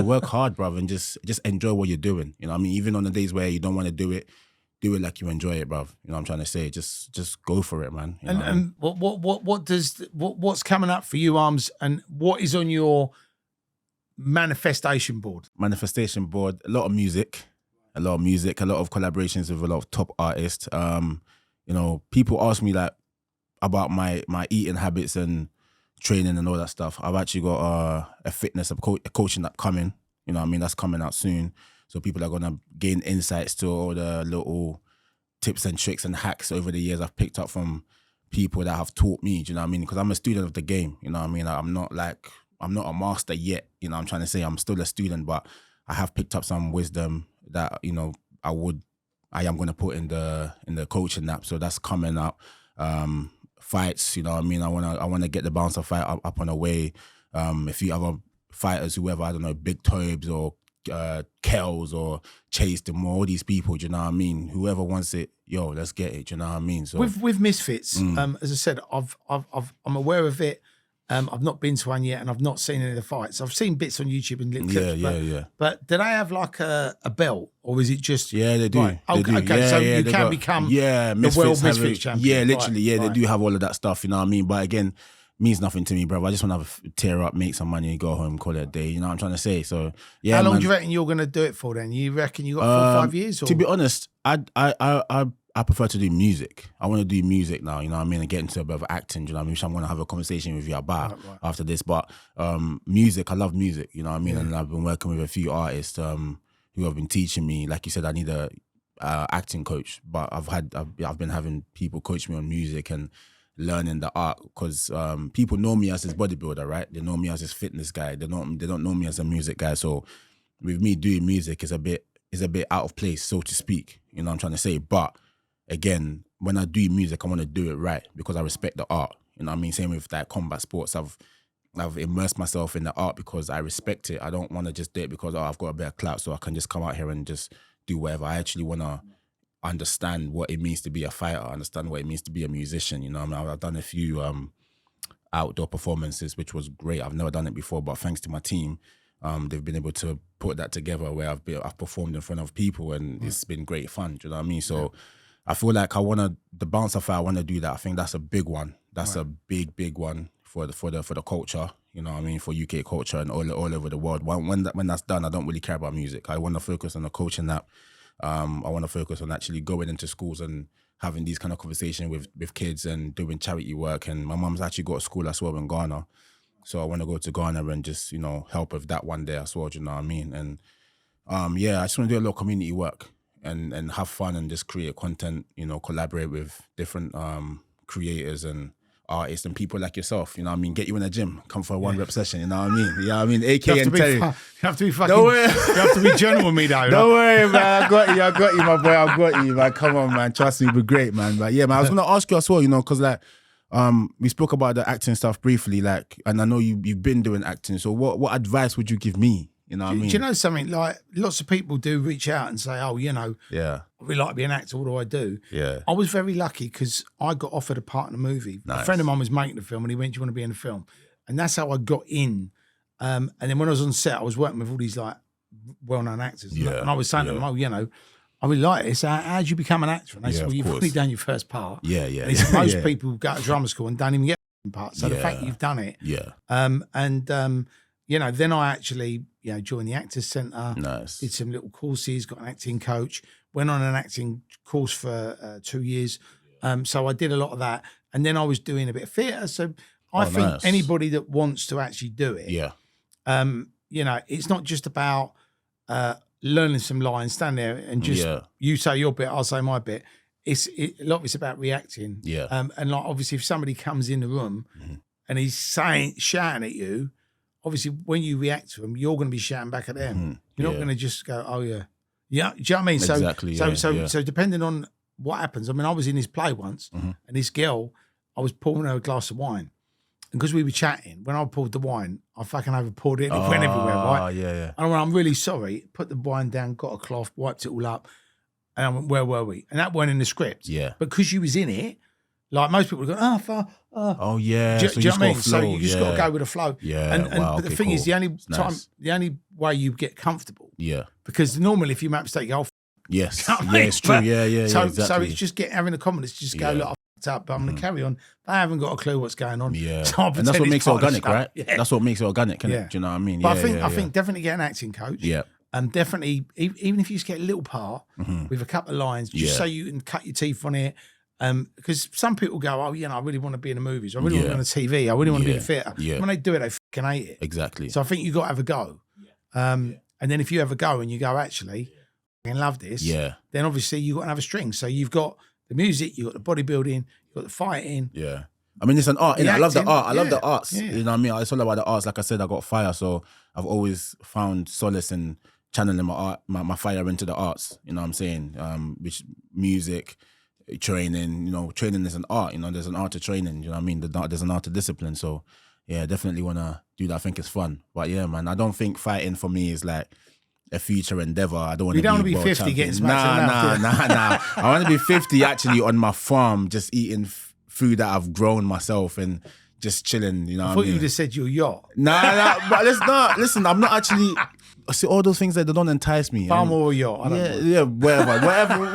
S1: work hard, brother, and just enjoy what you're doing. You know what I mean? Even on the days where you don't want to do it like you enjoy it, bruv. You know what I'm trying to say? Just go for it, man. You know
S2: And what's coming up for you, Armz, and what is on your manifestation board?
S1: Manifestation board, a lot of music, a lot of collaborations with a lot of top artists. You know, people ask me like about my eating habits and training and all that stuff. I've actually got a fitness, a coaching app coming. You know what I mean? That's coming out soon. So people are gonna gain insights to all the little tips and tricks and hacks over the years I've picked up from people that have taught me. Do you know what I mean? Because I'm a student of the game. You know what I mean? I'm not a master yet. You know what I'm trying to say? I'm still a student, but I have picked up some wisdom that, you know, I am going to put in the coaching app. So that's coming up. Fights, you know what I mean? I want to get the bouncer fight up on the way. A few other fighters, whoever, I don't know, Big Tobes or Kells or Chase them, all these people, do you know what I mean? Whoever wants it, yo, let's get it, do you know what I mean? So
S2: with Misfits, as I said, I'm aware of it. I've not been to one yet, and I've not seen any of the fights. I've seen bits on YouTube and little clips.
S1: Yeah.
S2: But do they have like a belt, or is it just?
S1: Yeah, they do.
S2: Right.
S1: They do.
S2: Okay,
S1: yeah,
S2: so
S1: yeah,
S2: you can become the world Misfits champion.
S1: Yeah, literally. Yeah, they do have all of that stuff. You know what I mean? But again, means nothing to me, bro. I just want to tear up, make some money, go home, call it a day. You know what I'm trying to say? So yeah.
S2: How long do you reckon you're going to do it for? Then you reckon you got 4 or 5 years? Or?
S1: To be honest, I prefer to do music. I want to do music now, you know what I mean, and get into a bit of acting, do you know what I mean, which I'm going to have a conversation with you about after this. But music, I love music, you know what I mean, and I've been working with a few artists who have been teaching me. Like you said, I need a acting coach, but I've been having people coach me on music and learning the art, because people know me as this bodybuilder, right? They know me as this fitness guy. They don't know me as a music guy. So with me doing music is a bit out of place, so to speak. You know what I'm trying to say? But again, when I do music, I want to do it right because I respect the art. You know what I mean? Same with like combat sports. I've immersed myself in the art because I respect it. I don't want to just do it because I've got a bit of clout, so I can just come out here and just do whatever. I actually want to understand what it means to be a fighter, understand what it means to be a musician. You know what I mean? I've done a few outdoor performances, which was great. I've never done it before, but thanks to my team, they've been able to put that together where I've performed in front of people, and it's been great fun. Do you know what I mean? So I feel like the bouncer fight, I want to do that. I think that's a big one. That's a big one for the culture. You know what I mean? For UK culture and all over the world. When that's done, I don't really care about music. I want to focus on the coaching app. I want to focus on actually going into schools and having these kind of conversations with kids and doing charity work. And my mum's actually got a school as well in Ghana. So I want to go to Ghana and just, you know, help with that one day as well, do you know what I mean? And I just want to do a lot of community work and have fun and just create content, you know, collaborate with different creators and artists and people like yourself, you know what I mean? Get you in a gym, come for a 1-rep session, you know what I mean? You know what I mean? AK and Terry.
S2: You have to be fucking, you have to be gentle with me though.
S1: Don't worry, man. I got you, my boy. I got you, man. Come on, man. Trust me, we're great, man. But yeah, man, I was going to ask you as well, you know, because like, we spoke about the acting stuff briefly, like, and I know you've been doing acting. So what advice would you give me? You know what I mean?
S2: Do you know something? Like, lots of people do reach out and say, oh, you know, really like to be an actor. What do I do?
S1: Yeah.
S2: I was very lucky because I got offered a part in a movie.
S1: Nice.
S2: A friend of mine was making the film and he went, do you want to be in the film? And that's how I got in. And then when I was on set, I was working with all these like well-known actors.
S1: Yeah.
S2: And I was saying to them, oh, you know, I really like this. How did you become an actor? And they said,
S1: Yeah,
S2: well,
S1: of
S2: you've
S1: course.
S2: already done your first part.
S1: Yeah, yeah.
S2: And he said, most
S1: yeah.
S2: people go to drama school and don't even get a part. So the fact that you've done it.
S1: Yeah.
S2: You know, then I actually, you know, joined the Actors Centre.
S1: Nice.
S2: Did some little courses, got an acting coach, went on an acting course for 2 years. So I did a lot of that. And then I was doing a bit of theatre. So I think
S1: nice.
S2: anybody that wants to actually do it,
S1: Yeah.
S2: you know, it's not just about learning some lines, stand there and just you say your bit, I'll say my bit. A lot of it's about reacting.
S1: Yeah.
S2: And like obviously if somebody comes in the room and he's shouting at you, obviously when you react to them, you're going to be shouting back at them. You're not going to just go, oh yeah. Yeah. Do you know what I mean?
S1: Exactly.
S2: So depending on what happens, I mean, I was in this play once and this girl, I was pouring her a glass of wine. And because we were chatting, when I poured the wine, I fucking over poured it and it went everywhere, right?
S1: Yeah.
S2: And I went, I'm really sorry. Put the wine down, got a cloth, wiped it all up. And I went, where were we? And that weren't in the script.
S1: Yeah.
S2: But because you was in it, like most people would go,
S1: Oh yeah.
S2: Do
S1: So
S2: you know what I mean?
S1: flow.
S2: So you just got to go with the flow.
S1: Yeah.
S2: And
S1: wow,
S2: but the
S1: okay,
S2: thing is,
S1: cool.
S2: the only
S1: It's
S2: time,
S1: nice.
S2: the only way you get comfortable,
S1: Yeah.
S2: because normally if you make a mistake, you go,
S1: Yes.
S2: You know what I
S1: Yeah,
S2: mean?
S1: it's true.
S2: But-
S1: Yeah.
S2: so
S1: Exactly.
S2: it's just having the confidence to just go, look, I fucked up, but I'm going to carry on. They haven't got a clue what's going on.
S1: Yeah.
S2: So I'll
S1: And that's
S2: pretend
S1: what
S2: it's
S1: makes it
S2: part of the
S1: organic,
S2: show.
S1: right?
S2: Yeah.
S1: That's what makes it organic, innit?
S2: Yeah.
S1: Do you know what I mean?
S2: But
S1: Yeah,
S2: I think definitely get an acting coach.
S1: Yeah.
S2: And definitely, even if you just get a little part with a couple of lines, just so you can cut your teeth on it. Because some people go, oh, you know, I really want to be in the movies. I really want to be on the TV. I really want to be in the theatre.
S1: Yeah.
S2: When they do it, they fucking hate it.
S1: Exactly.
S2: So I think you got to have a go. And then if you have a go and you go, actually, I love this.
S1: Yeah.
S2: Then obviously you got to have a string. So you've got the music, you've got the bodybuilding, you've got the fighting.
S1: Yeah. I mean, it's an art.
S2: The
S1: innit? I love the
S2: acting,
S1: art. I love
S2: yeah,
S1: the arts.
S2: yeah.
S1: You know what I mean? It's all about the arts. Like I said, I got fire. So I've always found solace in channeling my art, my fire into the arts. You know what I'm saying? Which music, training, you know, training is an art. You know, there's an art to training. You know what I mean? There's an art to discipline. So yeah, definitely want to do that. I think it's fun. But yeah, man, I don't think fighting for me is like a future endeavor. I don't want to be.
S2: You don't want to be
S1: world
S2: 50
S1: champion.
S2: getting smacked in the mouth, do you?
S1: Nah. I want to be 50 actually on my farm, just eating food that I've grown myself and just chilling. You know
S2: I
S1: what
S2: thought
S1: I mean?
S2: you just said your yacht.
S1: Nah, but let's not. Listen, I'm not actually. See, all those things that they don't entice me.
S2: Farm or yacht. I don't know.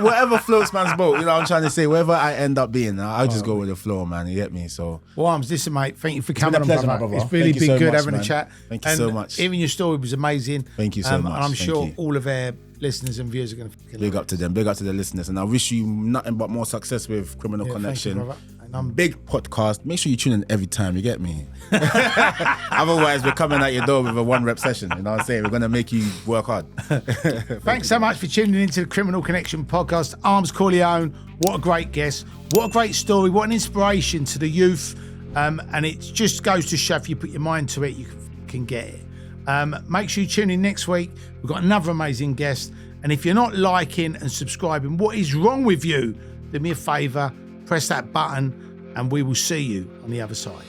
S1: Whatever floats man's boat. You know what I'm trying to say? Wherever I end up being, I'll just go with the flow, man. You get me? So.
S2: Well, Armz, listen, mate. Thank you for
S1: been a
S2: coming on,
S1: pleasure,
S2: brother.
S1: my brother.
S2: It's really
S1: Thank you
S2: been
S1: so
S2: good
S1: much,
S2: having a
S1: man.
S2: chat.
S1: Thank you so much.
S2: Even your story was amazing.
S1: Thank you so much.
S2: And I'm
S1: Thank
S2: sure
S1: you.
S2: all of our listeners and viewers are going to
S1: Big up to them. Big up to the listeners. And I wish you nothing but more success with Criminal Connection.
S2: Thank you, brother. And I'm
S1: Big podcast. Make sure you tune in every time. You get me? Otherwise, we're coming at your door with a 1-rep session. You know what I'm saying? We're going to make you work hard.
S2: Thanks so much for tuning into the Criminal Connection podcast. Armz Korleone, what a great guest. What a great story. What an inspiration to the youth. And it just goes to show if you put your mind to it, you can get it. Make sure you tune in next week. We've got another amazing guest. And if you're not liking and subscribing, what is wrong with you? Do me a favour, press that button, and we will see you on the other side.